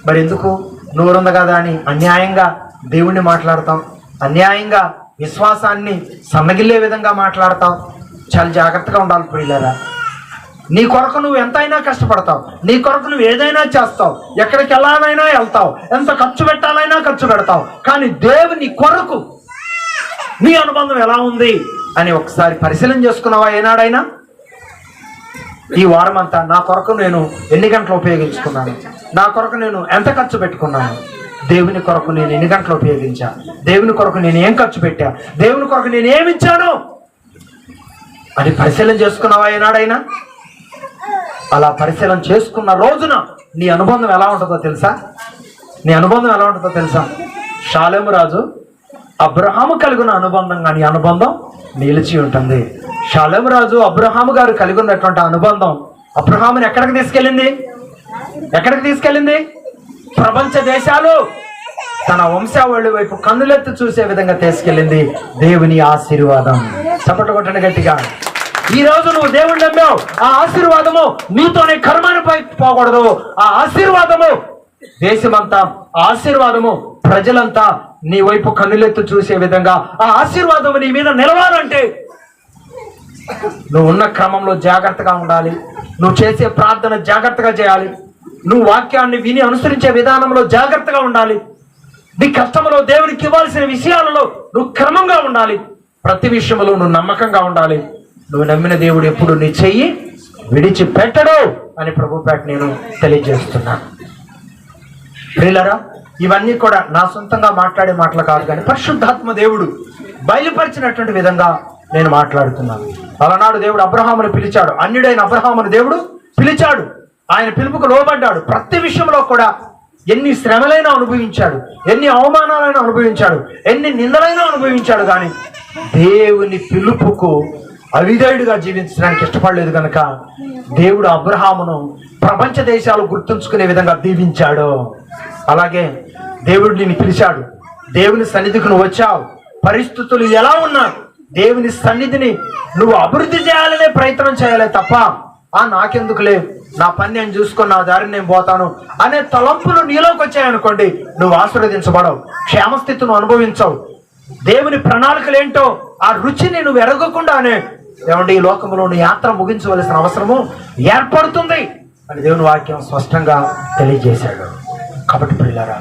మరి ఎందుకు నోరుంది కదా అని అన్యాయంగా దేవుణ్ణి మాట్లాడతాం, అన్యాయంగా విశ్వాసాన్ని సన్నగిల్లే విధంగా మాట్లాడతాం? చాలా జాగ్రత్తగా ఉండాలి ప్రియులారా. నీ కొరకు నువ్వు ఎంతైనా కష్టపడతావు, నీ కొరకు నువ్వు ఏదైనా చేస్తావు, ఎక్కడికి వెళ్ళాలైనా వెళ్తావు, ఎంత ఖర్చు పెట్టాలైనా ఖర్చు పెడతావు. కానీ దేవుని కొరకు నీ అనుబంధం ఎలా ఉంది అని ఒకసారి పరిశీలన చేసుకున్నావా ఏనాడైనా? ఈ వారం అంతా నా కొరకు నేను ఎన్ని గంటలు ఉపయోగించుకున్నాను, నా కొరకు నేను ఎంత ఖర్చు పెట్టుకున్నాను, దేవుని కొరకు నేను ఎన్ని గంటలు ఉపయోగించా, దేవుని కొరకు నేను ఏం ఖర్చు పెట్టా, దేవుని కొరకు నేను ఏమిచ్చాను అని పరిశీలన చేసుకున్నావా ఏనాడైనా? అలా పరిశీలన చేసుకున్న రోజున నీ అనుబంధం ఎలా ఉంటుందో తెలుసా? నీ అనుబంధం ఎలా ఉంటుందో తెలుసా? షాలేము రాజు అబ్రహాము కలిగిన అనుబంధంగా నీ అనుబంధం నిలిచి ఉంటుంది. షాలేము రాజు అబ్రహాము గారు కలిగి ఉన్నటువంటి అనుబంధం అబ్రహాముని ఎక్కడికి తీసుకెళ్ళింది? ఎక్కడికి తీసుకెళ్ళింది? ప్రపంచ దేశాలు తన వంశావళి వైపు కన్నులెత్తి చూసే విధంగా తీసుకెళ్ళింది. దేవుని ఆశీర్వాదం. చప్పట్లు కొట్టండి గట్టిగా. ఈ రోజు నువ్వు దేవుని నమ్మావు, ఆ ఆశీర్వాదము నీతోనే కర్మని పోకూడదు. ఆ ఆశీర్వాదము దేశమంతా, ఆశీర్వాదము ప్రజలంతా నీ వైపు కన్నులెత్తు చూసే విధంగా ఆ ఆశీర్వాదము నీ మీద నిలవాలంటే నువ్వు ఉన్న క్రమంలో జాగ్రత్తగా ఉండాలి. నువ్వు చేసే ప్రార్థన జాగ్రత్తగా చేయాలి. నువ్వు వాక్యాన్ని విని అనుసరించే విధానంలో జాగ్రత్తగా ఉండాలి. నీ కష్టంలో దేవునికి ఇవ్వాల్సిన విషయాలలో నువ్వు క్రమంగా ఉండాలి. ప్రతి విషయంలో నువ్వు నమ్మకంగా ఉండాలి. నువ్వు నమ్మిన దేవుడు ఎప్పుడు నీ చెయ్యి విడిచిపెట్టడు అని ప్రభుపేట నేను తెలియజేస్తున్నాను. ప్రియులారా, ఇవన్నీ కూడా నా సొంతంగా మాట్లాడే మాటలు కాదు, కానీ పరిశుద్ధాత్మ దేవుడు బయలుపరిచినటువంటి విధంగా నేను మాట్లాడుతున్నాను. అలనాడు దేవుడు అబ్రహామును పిలిచాడు, అన్యుడైన అబ్రహామును దేవుడు పిలిచాడు, ఆయన పిలుపుకు లోబడ్డాడు. ప్రతి విషయంలో కూడా ఎన్ని శ్రమలైనా అనుభవించాడు, ఎన్ని అవమానాలైనా అనుభవించాడు, ఎన్ని నిందలైనా అనుభవించాడు, కానీ దేవుని పిలుపుకు అవిధేయుడిగా జీవించడానికి ఇష్టపడలేదు కనుక దేవుడు అబ్రహామును ప్రపంచ దేశాలు గుర్తుంచుకునే విధంగా దీవించాడు. అలాగే దేవుడు నిన్ను పిలిచాడు, దేవుని సన్నిధికి నువ్వు వచ్చావు. పరిస్థితులు ఎలా ఉన్నా దేవుని సన్నిధిని నువ్వు అభివృద్ధి చేయాలనే ప్రయత్నం చేయాలి తప్ప నాకెందుకులే, నా పని నేను చూసుకొని నా దారిని నేను పోతాను అనే తలంపులు నీలోకి వచ్చాయనుకోండి, నువ్వు ఆశీర్వదించబడవు, క్షేమస్థితిని అనుభవించవు. దేవుని ప్రణాళికలు ఏంటో ఆ రుచిని నువ్వు ఎరగకుండానే ఏమంటే ఈ లోకంలోని యాత్ర ముగించవలసిన అవసరము ఏర్పడుతుంది అని దేవుని వాక్యం స్పష్టంగా తెలియజేశాడు. కాబట్టి ప్రియులారా,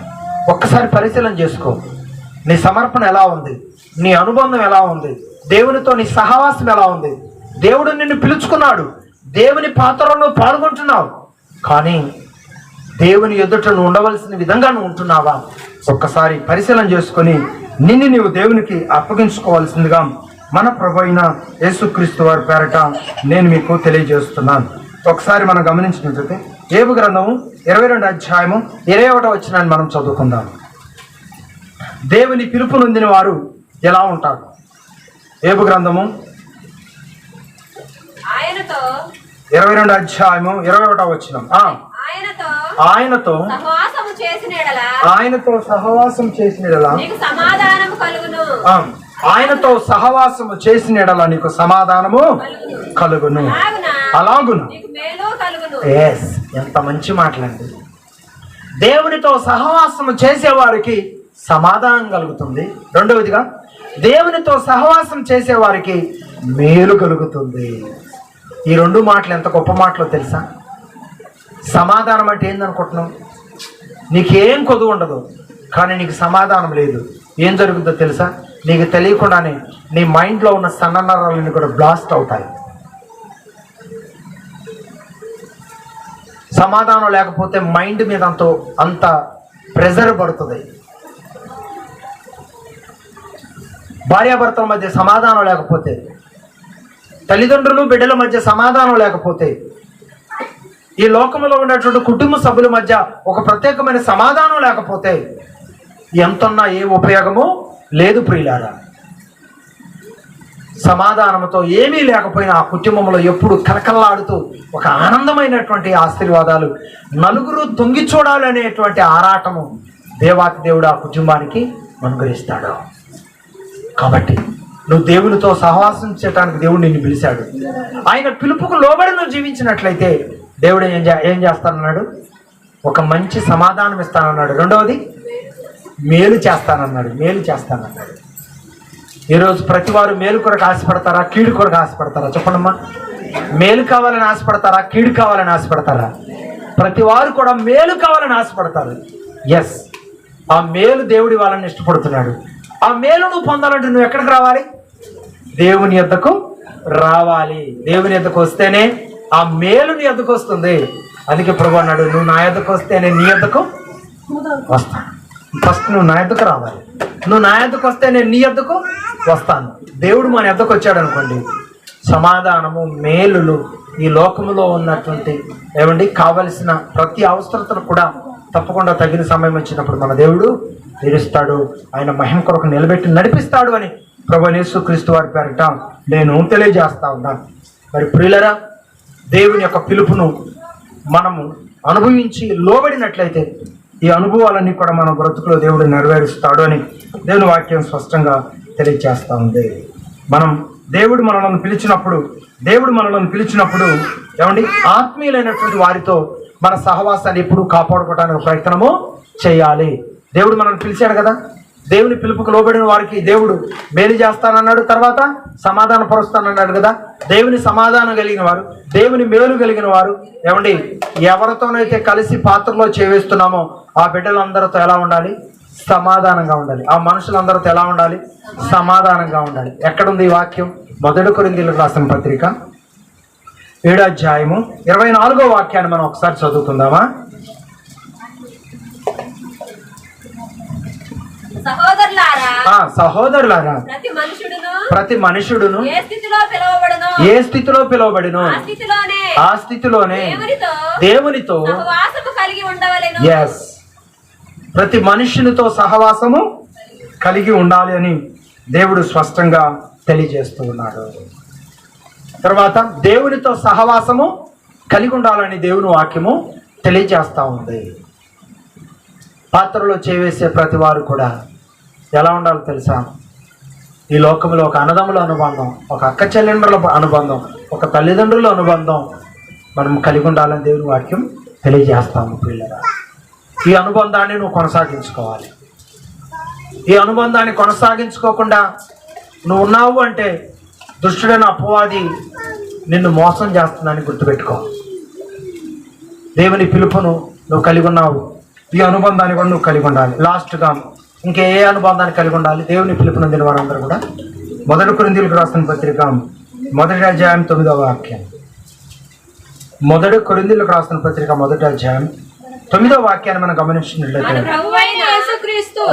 ఒక్కసారి పరిశీలన చేసుకో. నీ సమర్పణ ఎలా ఉంది? నీ అనుబంధం ఎలా ఉంది? దేవునితో నీ సహవాసం ఎలా ఉంది? దేవుడు నిన్ను పిలుచుకున్నాడు, దేవుని పాత్రలో పాల్గొంటున్నావు, కానీ దేవుని ఎదుట నువ్వు ఉండవలసిన విధంగా నువ్వు ఉంటున్నావా? ఒక్కసారి పరిశీలన చేసుకొని నిన్ను నీవు దేవునికి అప్పగించుకోవాల్సిందిగా మన ప్రభు అయిన యేసుక్రీస్తు వారి పేరట నేను మీకు తెలియజేస్తున్నాను. ఒకసారి మనం గమనించినట్లయితే యోబు గ్రంథము 22వ అధ్యాయము 21వ వచనాన్ని మనం చదువుకుందాం. దేవుని పిలుపు నొందిన వారు ఎలా ఉంటారు? యోబు గ్రంథము 22వ అధ్యాయము 21వ వచనం. ఆయనతో సహవాసం చేసిన యెడల ఆయనతో సహవాసము చేసిన యెడల నీకు సమాధానము కలుగును, అలాగును. ఎస్, ఎంత మంచి మాటలండి. దేవునితో సహవాసము చేసేవారికి సమాధానం కలుగుతుంది. రెండవదిగా, దేవునితో సహవాసం చేసేవారికి మేలు కలుగుతుంది. ఈ రెండు మాటలు ఎంత గొప్ప మాటలో తెలుసా? సమాధానం అంటే ఏందనుకుంటున్నావు? నీకేం కొదువు ఉండదు, కానీ నీకు సమాధానం లేదు. ఏం జరుగుతుందో తెలుసా? నీకు తెలియకుండానే నీ మైండ్లో ఉన్న సన్ననరాలన్నీ కూడా బ్లాస్ట్ అవుతాయి. సమాధానం లేకపోతే మైండ్ మీద అంత ప్రెజర్ పడుతుంది. భార్యాభర్తల మధ్య సమాధానం లేకపోతే, తల్లిదండ్రులు బిడ్డల మధ్య సమాధానం లేకపోతే, ఈ లోకంలో ఉన్నటువంటి కుటుంబ సభ్యుల మధ్య ఒక ప్రత్యేకమైన సమాధానం లేకపోతే ఎంతున్నా ఏ ఉపయోగము లేదు ప్రియులారా. సమాధానంతో ఏమీ లేకపోయినా ఆ కుటుంబంలో ఎప్పుడు కలకల్లాడుతూ ఒక ఆనందమైనటువంటి ఆశీర్వాదాలు, నలుగురు తొంగి చూడాలనేటువంటి ఆరాటము దేవాతి దేవుడు ఆ కుటుంబానికి అనుగ్రహిస్తాడు. కాబట్టి నువ్వు దేవునితో సహవాసం చేయడానికి దేవుడు నిన్ను పిలిచాడు. ఆయన పిలుపుకు లోబడి నువ్వు జీవించినట్లయితే దేవుడు ఏం చేస్తానన్నాడు? ఒక మంచి సమాధానం ఇస్తానన్నాడు. రెండవది, మేలు చేస్తానన్నాడు. ఈరోజు ప్రతి వారు మేలు కొరకు ఆశపడతారా, కీడు కొరకు ఆశపడతారా? చెప్పండమ్మా. మేలు కావాలని ఆశపడతారా, కీడు కావాలని ఆశపడతారా? ప్రతి వారు కూడా మేలు కావాలని ఆశపడతారు. ఎస్, ఆ మేలు దేవుడి వాళ్ళని ఇష్టపడుతున్నాడు. ఆ మేలు నువ్వు పొందాలంటే నువ్వు ఎక్కడికి రావాలి? దేవుని యొద్దకు రావాలి. దేవుని యొద్దకు వస్తేనే ఆ మేలు నీ యొద్దకు వస్తుంది. అందుకే ప్రభు అన్నాడు, నువ్వు నా యొద్దకు వస్తేనే నీ యొద్దకు వస్తాను. ఫస్ట్ నువ్వు నా యొద్దకు రావాలి. నువ్వు నా యొద్దకు వస్తే నేను నీ యొద్దకు వస్తాను. దేవుడు మన యొద్దకు వచ్చాడు అనుకోండి, సమాధానము, మేలులు, ఈ లోకములో ఉన్నటువంటి కావలసిన ప్రతి అవసరతను కూడా తప్పకుండా తగిన సమయం వచ్చినప్పుడు మన దేవుడు తీరుస్తాడు. ఆయన మహిమ కొరకు నిలబెట్టి నడిపిస్తాడు అని ప్రభువైన యేసుక్రీస్తు వారి పేరిట నేను తెలియజేస్తా ఉన్నాను. మరి ప్రియులరా, దేవుని యొక్క పిలుపును మనము అనుభవించి లోబడినట్లయితే ఈ అనుభవాలన్నీ కూడా మన బ్రతుకులో దేవుడు నెరవేరుస్తాడు అని దేవుని వాక్యం స్పష్టంగా తెలియజేస్తూ ఉంది. దేవుడు మనల్ని పిలిచినప్పుడు ఆత్మీయులైనటువంటి వారితో మన సహవాసాన్ని ఎప్పుడు కాపాడుకోవడానికి ప్రయత్నము చేయాలి. దేవుడు మనల్ని పిలిచాడు కదా, దేవుని పిలుపుకు లోబడిన వారికి దేవుడు మేలు చేస్తానన్నాడు, తర్వాత సమాధాన పరుస్తానన్నాడు కదా. దేవుని సమాధానం కలిగిన వారు, దేవుని మేలు కలిగిన వారు ఎవరితోనైతే కలిసి పాత్రలో చేవేస్తున్నామో ఆ బిడ్డలందరితో ఎలా ఉండాలి? సమాధానంగా ఉండాలి. ఆ మనుషులందరితో ఎలా ఉండాలి? సమాధానంగా ఉండాలి. ఎక్కడుంది ఈ వాక్యం? 1 కొరింథీయులకు రాసిన పత్రిక 7వ అధ్యాయము 24వ వాక్యాన్ని మనం ఒకసారి చదువుకుందామా? సహోదరులారా, ప్రతి మనుషుడును ఏ స్థితిలో పిలువబడినో ఆ స్థితిలోనే దేవునితో ప్రతి మనుషునితో సహవాసము కలిగి ఉండాలి అని దేవుడు స్పష్టంగా తెలియజేస్తూ ఉన్నాడు. తర్వాత దేవునితో సహవాసము కలిగి ఉండాలని దేవుని వాక్యము తెలియజేస్తూ ఉంది. పాత్రలో చేవేసే ప్రతి వారు కూడా ఎలా ఉండాలో తెలుసా? ఈ లోకంలో ఒక అన్నదమ్ముల అనుబంధం, ఒక అక్క చెల్లెండ్రుల అనుబంధం, ఒక తల్లిదండ్రుల అనుబంధం మనం కలిగి ఉండాలని దేవుని వాక్యం తెలియజేస్తాము. పిల్లల, ఈ అనుబంధాన్ని నువ్వు కొనసాగించుకోవాలి. ఈ అనుబంధాన్ని కొనసాగించుకోకుండా నువ్వు ఉన్నావు అంటే దుష్టుడైన అపవాది నిన్ను మోసం చేస్తుందని గుర్తుపెట్టుకో. దేవుని పిలుపును నువ్వు కలిగి ఉన్నావు, ఈ అనుబంధాన్ని కూడా నువ్వు కలిగి ఉండాలి. లాస్ట్గా ఇంకే అనుబంధాన్ని కలిగి ఉండాలి? దేవుని పిలుపును అందిన వారందరూ కూడా 1 కొరింథీయులకు రాసిన పత్రిక 1వ అధ్యాయం 9వ వాక్యం. 1 కొరింథీయులకు రాసిన పత్రిక 1వ అధ్యాయం 9వ వాక్యాన్ని మనం గమనించినట్లయితే,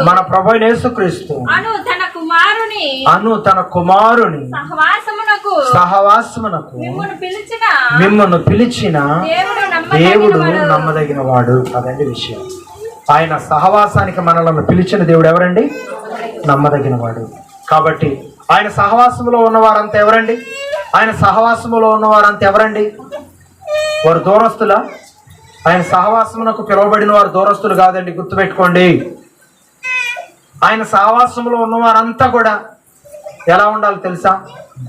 మన ప్రభువైన యేసుక్రీస్తు అను తన కుమారుని సహవాసమునకు మిమ్మల్ని పిలిచిన దేవుడు నమ్మదగిన వాడు. అదండి విషయం. ఆయన సహవాసానికి మనల్ని పిలిచిన దేవుడు ఎవరండి? నమ్మదగిన వాడు. కాబట్టి ఆయన సహవాసములో ఉన్నవారంతా ఎవరండి? ఆయన సహవాసములో ఉన్నవారంతా ఎవరండి? వారు దూరస్తులా? ఆయన సహవాసమునకు పిలువబడిన వారు దూరస్తులు కాదండి, గుర్తుపెట్టుకోండి. ఆయన సహవాసంలో ఉన్నవారంతా కూడా ఎలా ఉండాలి తెలుసా?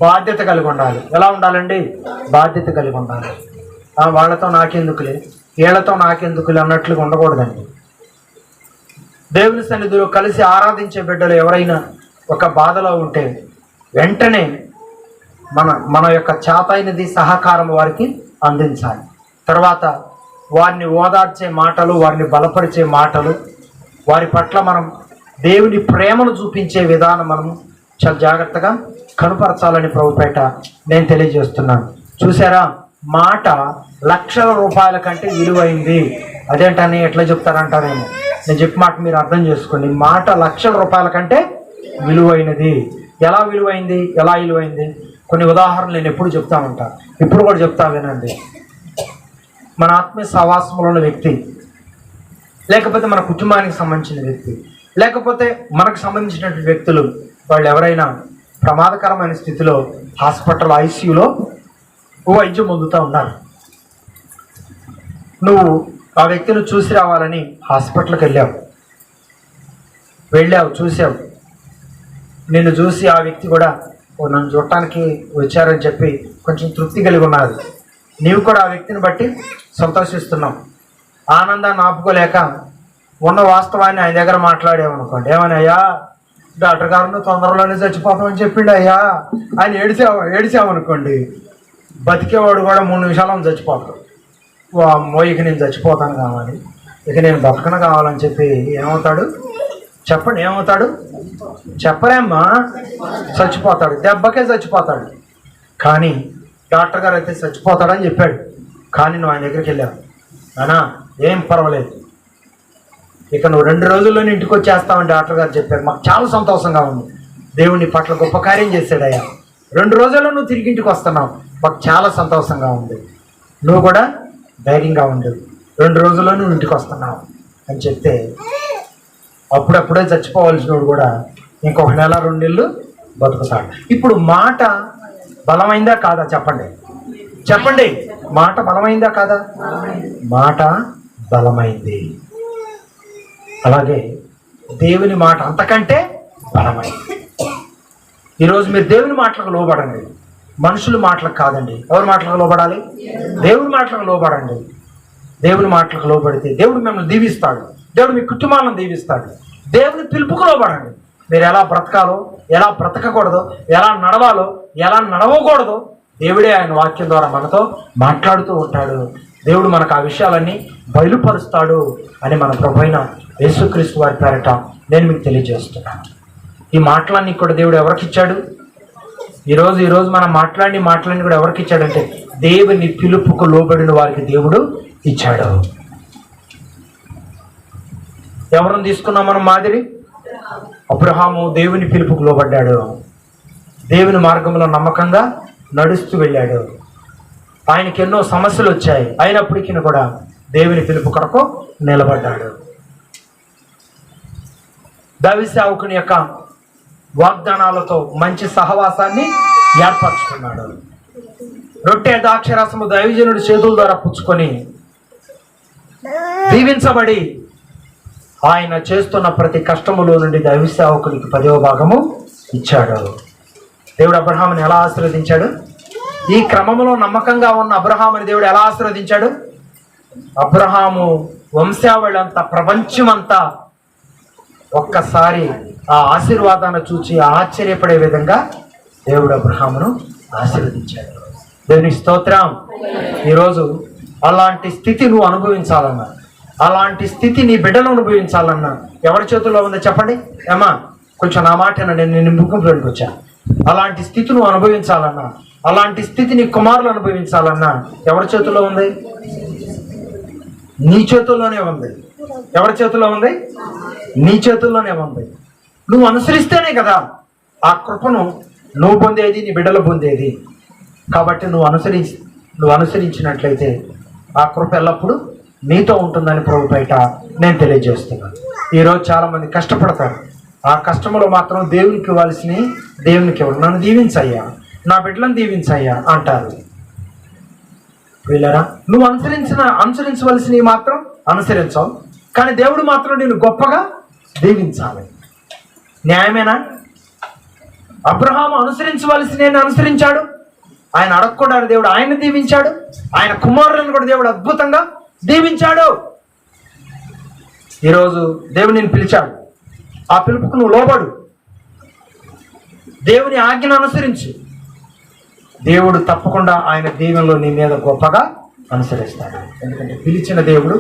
బాధ్యత కలిగి ఉండాలి. ఎలా ఉండాలండి? బాధ్యత కలిగి ఉండాలి. వాళ్ళతో నాకెందుకులే, వీళ్ళతో నాకెందుకులే అన్నట్లుగా ఉండకూడదండి. దేవుని సన్నిధిలో కలిసి ఆరాధించే బిడ్డలు ఎవరైనా ఒక బాధలో ఉంటే వెంటనే మన యొక్క చేతైనది సహకారం వారికి అందించాలి. తర్వాత వారిని ఓదార్చే మాటలు, వారిని బలపరిచే మాటలు, వారి పట్ల మనం దేవుని ప్రేమను చూపించే విధానం మనం చాలా జాగ్రత్తగా కనుపరచాలని ప్రభుపేట నేను తెలియజేస్తున్నాను. చూసారా, మాట లక్షల రూపాయల కంటే విలువైంది. అదేంటని ఎట్లా చెప్తారంటారేమో, నేను చెప్పి మాట మీరు అర్థం చేసుకోండి. మాట లక్షల రూపాయల కంటే విలువైనది. ఎలా విలువైంది? ఎలా విలువైంది? కొన్ని ఉదాహరణలు నేను ఎప్పుడు చెప్తా ఉంటా, ఇప్పుడు కూడా చెప్తా వినండి. మన ఆత్మీయ సహవాసంలో ఉన్న వ్యక్తి, లేకపోతే మన కుటుంబానికి సంబంధించిన వ్యక్తి, లేకపోతే మనకు సంబంధించినటువంటి వ్యక్తులు, వాళ్ళు ఎవరైనా ప్రమాదకరమైన స్థితిలో హాస్పిటల్ ఐసీయూలో వైద్యం పొందుతూ ఉన్నారు. నువ్వు ఆ వ్యక్తిని చూసి రావాలని హాస్పిటల్కి వెళ్ళావు, చూసావు. నిన్ను చూసి ఆ వ్యక్తి కూడా నన్ను చూడటానికి వచ్చారని చెప్పి కొంచెం తృప్తి కలిగి ఉన్నారు. నీవు కూడా ఆ వ్యక్తిని బట్టి సంతోషిస్తున్నావు. ఆనందాన్ని ఆపుకోలేక ఉన్న వాస్తవాన్ని ఆయన దగ్గర మాట్లాడేవనుకోండి. ఏమని, అయ్యా డాక్టర్ గారు తొందరలోనే చచ్చిపోతామని చెప్పిండు అయ్యా ఆయన ఏడిచామనుకోండి, బతికేవాడు కూడా 3 నిమిషాలను చచ్చిపోతాడు. అమ్మో ఇక నేను చచ్చిపోతాను కావాలి, ఇక నేను బతకను కావాలని చెప్పి ఏమవుతాడు చెప్పండి? ఏమవుతాడు? చెప్పరేమ్మా, చచ్చిపోతాడు. దెబ్బకే చచ్చిపోతాడు. కానీ డాక్టర్ గారు అయితే చచ్చిపోతాడని చెప్పాడు. కానీ నువ్వు ఆయన దగ్గరికి వెళ్ళావు, నానా ఏం పర్వాలేదు, ఇక నువ్వు 2 రోజుల్లోనే ఇంటికి వచ్చేస్తామని డాక్టర్ గారు చెప్పారు. మాకు చాలా సంతోషంగా ఉంది, దేవుని పట్ల గొప్ప కార్యం చేశాడయ్యా, 2 రోజుల్లో నువ్వు తిరిగి ఇంటికి వస్తున్నావు, మాకు చాలా సంతోషంగా ఉంది, నువ్వు కూడా ధైర్యంగా ఉండు, 2 రోజుల్లో నువ్వు ఇంటికి వస్తున్నావు అని చెప్తే, అప్పుడప్పుడే చచ్చిపోవాల్సినోడు కూడా ఇంకొక నెల 2 నెలలు బతుకుతాడు. ఇప్పుడు మాట బలమైందా కాదా? చెప్పండి. మాట బలమైందా కాదా? మాట బలమైంది. అలాగే దేవుని మాట అంతకంటే బలమైంది. ఈరోజు మీరు దేవుని మాటలకు లోబడండి, మనుషుల మాటలకు కాదండి. ఎవరి మాటలకు లోబడాలి? దేవుని మాటలకు లోబడండి. దేవుని మాటలకు లోబడితే దేవుడు మిమ్మల్ని దీవిస్తాడు, దేవుడు మీ కుటుంబాలను దీవిస్తాడు. దేవుని పిలుపుకు లోబడండి. మీరు ఎలా బ్రతకాలో, ఎలా బ్రతకకూడదో, ఎలా నడవాలో, ఎలా నడవకూడదో దేవుడే ఆయన వాక్యం ద్వారా మనతో మాట్లాడుతూ ఉంటాడు. దేవుడు మనకు ఆ విషయాలన్నీ బయలుపరుస్తాడు అని మన ప్రభువైన యేసుక్రీస్తు వారి పేరట నేను మీకు తెలియజేస్తున్నాను. ఈ మాటలన్నీ కూడా దేవుడు ఎవరికి ఇచ్చాడు? ఈరోజు మనం మాటలన్నీ కూడా ఎవరికి ఇచ్చాడంటే దేవుని పిలుపుకు లోబడిన వారికి దేవుడు ఇచ్చాడు. ఎవరిని తీసుకున్నాం మనం మాదిరి? అబ్రహాము దేవుని పిలుపుకు లోబడ్డాడు, దేవుని మార్గంలో నమ్మకంగా నడుస్తూ వెళ్ళాడు. ఆయనకి ఎన్నో సమస్యలు వచ్చాయి, అయినప్పటికీ కూడా దేవుని పిలుపు కొరకు నిలబడ్డాడు. దావీదు సేవకుని యొక్క వాగ్దానాలతో మంచి సహవాసాన్ని ఏర్పరచుకున్నాడు. రొట్టె ద్రాక్షరసము దైవజనుడి చేతుల ద్వారా పుచ్చుకొని దీవించబడి ఆయన చేస్తున్న ప్రతి కష్టములో నుండి దైవ సేవకునికి 10వ భాగము ఇచ్చాడు. దేవుడు అబ్రహాముని ఎలా ఆశీర్వదించాడు? ఈ క్రమంలో నమ్మకంగా ఉన్న అబ్రహాముని దేవుడు ఎలా ఆశీర్వదించాడు? అబ్రహాము వంశావళి అంతా, ప్రపంచమంతా ఒక్కసారి ఆ ఆశీర్వాదాన్ని చూచి ఆశ్చర్యపడే విధంగా దేవుడు అబ్రహామును ఆశీర్వదించాడు. దేవుని స్తోత్రం. ఈరోజు అలాంటి స్థితి నువ్వు అనుభవించాలన్నా, అలాంటి స్థితి నీ బిడ్డలు అనుభవించాలన్నా ఎవరి చేతుల్లో ఉందో చెప్పండి. ఏమా కొంచెం నా మాట నేను ముఖ్యంలోకి వచ్చాను. అలాంటి స్థితి నువ్వు అనుభవించాలన్నా, అలాంటి స్థితి నీ కుమారులు అనుభవించాలన్నా ఎవరి చేతుల్లో ఉంది? నీ చేతుల్లోనే ఉంది. ఎవరి చేతుల్లో ఉంది? నీ చేతుల్లోనే ఉంది. నువ్వు అనుసరిస్తేనే కదా ఆ కృపను నువ్వు పొందేది, నీ బిడ్డలు పొందేది. కాబట్టి నువ్వు అనుసరించినట్లయితే ఆ కృప ఎల్లప్పుడూ నీతో ఉంటుందని ప్రభు బయట నేను తెలియజేస్తున్నాను. ఈరోజు చాలామంది కష్టపడతారు. ఆ కష్టంలో మాత్రం దేవునికి ఇవ్వాల్సినవి దేవునికి ఇవ్వరు. నన్ను దీవించయ్యా, నా బిడ్డలను దీవించయ్యా అంటారు. వీళ్ళరా, నువ్వు అనుసరించవలసినవి మాత్రం అనుసరించావు, కానీ దేవుడు మాత్రం నేను గొప్పగా దీవించాలి. న్యాయమేనా? అబ్రహాము అనుసరించవలసినవి అనుసరించాడు. ఆయన అడగకుండా దేవుడు ఆయన్ని దీవించాడు. ఆయన కుమారులను కూడా దేవుడు అద్భుతంగా దీవించాడు. ఈరోజు దేవుడు నిన్ను పిలిచాడు. ఆ పిలుపుకు నువ్వు లోబడు. దేవుని ఆజ్ఞను అనుసరించు. దేవుడు తప్పకుండా ఆయన దీవెనలో నీ మీద గొప్పగా అనుసరిస్తాడు. ఎందుకంటే పిలిచిన దేవుడు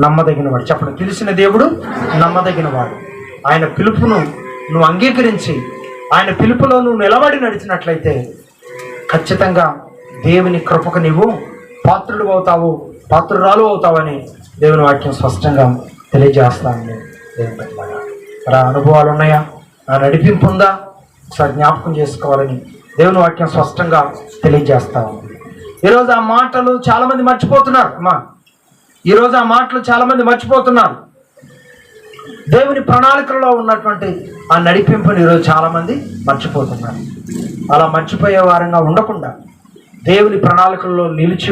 నమ్మదగినవాడు. చెప్పండి, పిలిచిన దేవుడు నమ్మదగినవాడు. ఆయన పిలుపును నువ్వు అంగీకరించి ఆయన పిలుపులో నువ్వు నిలబడి నడిచినట్లయితే ఖచ్చితంగా దేవుని కృపకు నీవు పాత్రుడు అవుతావు, పాత్రురాలు అవుతావని దేవుని వాక్యం స్పష్టంగా తెలియజేస్తాను. దేవుని అనుభవాలు ఉన్నాయా? నా నడిపింపు ఉందా? ఒకసారి జ్ఞాపకం చేసుకోవాలని దేవుని వాక్యం స్పష్టంగా తెలియజేస్తా ఉంది. ఈరోజు ఆ మాటలు చాలామంది మర్చిపోతున్నారు. ఈరోజు ఆ మాటలు చాలామంది మర్చిపోతున్నారు. దేవుని ప్రణాళికలో ఉన్నటువంటి ఆ నడిపింపుని ఈరోజు చాలామంది మర్చిపోతున్నారు. అలా మర్చిపోయే వారంగా ఉండకుండా దేవుని ప్రణాళికల్లో నిలిచి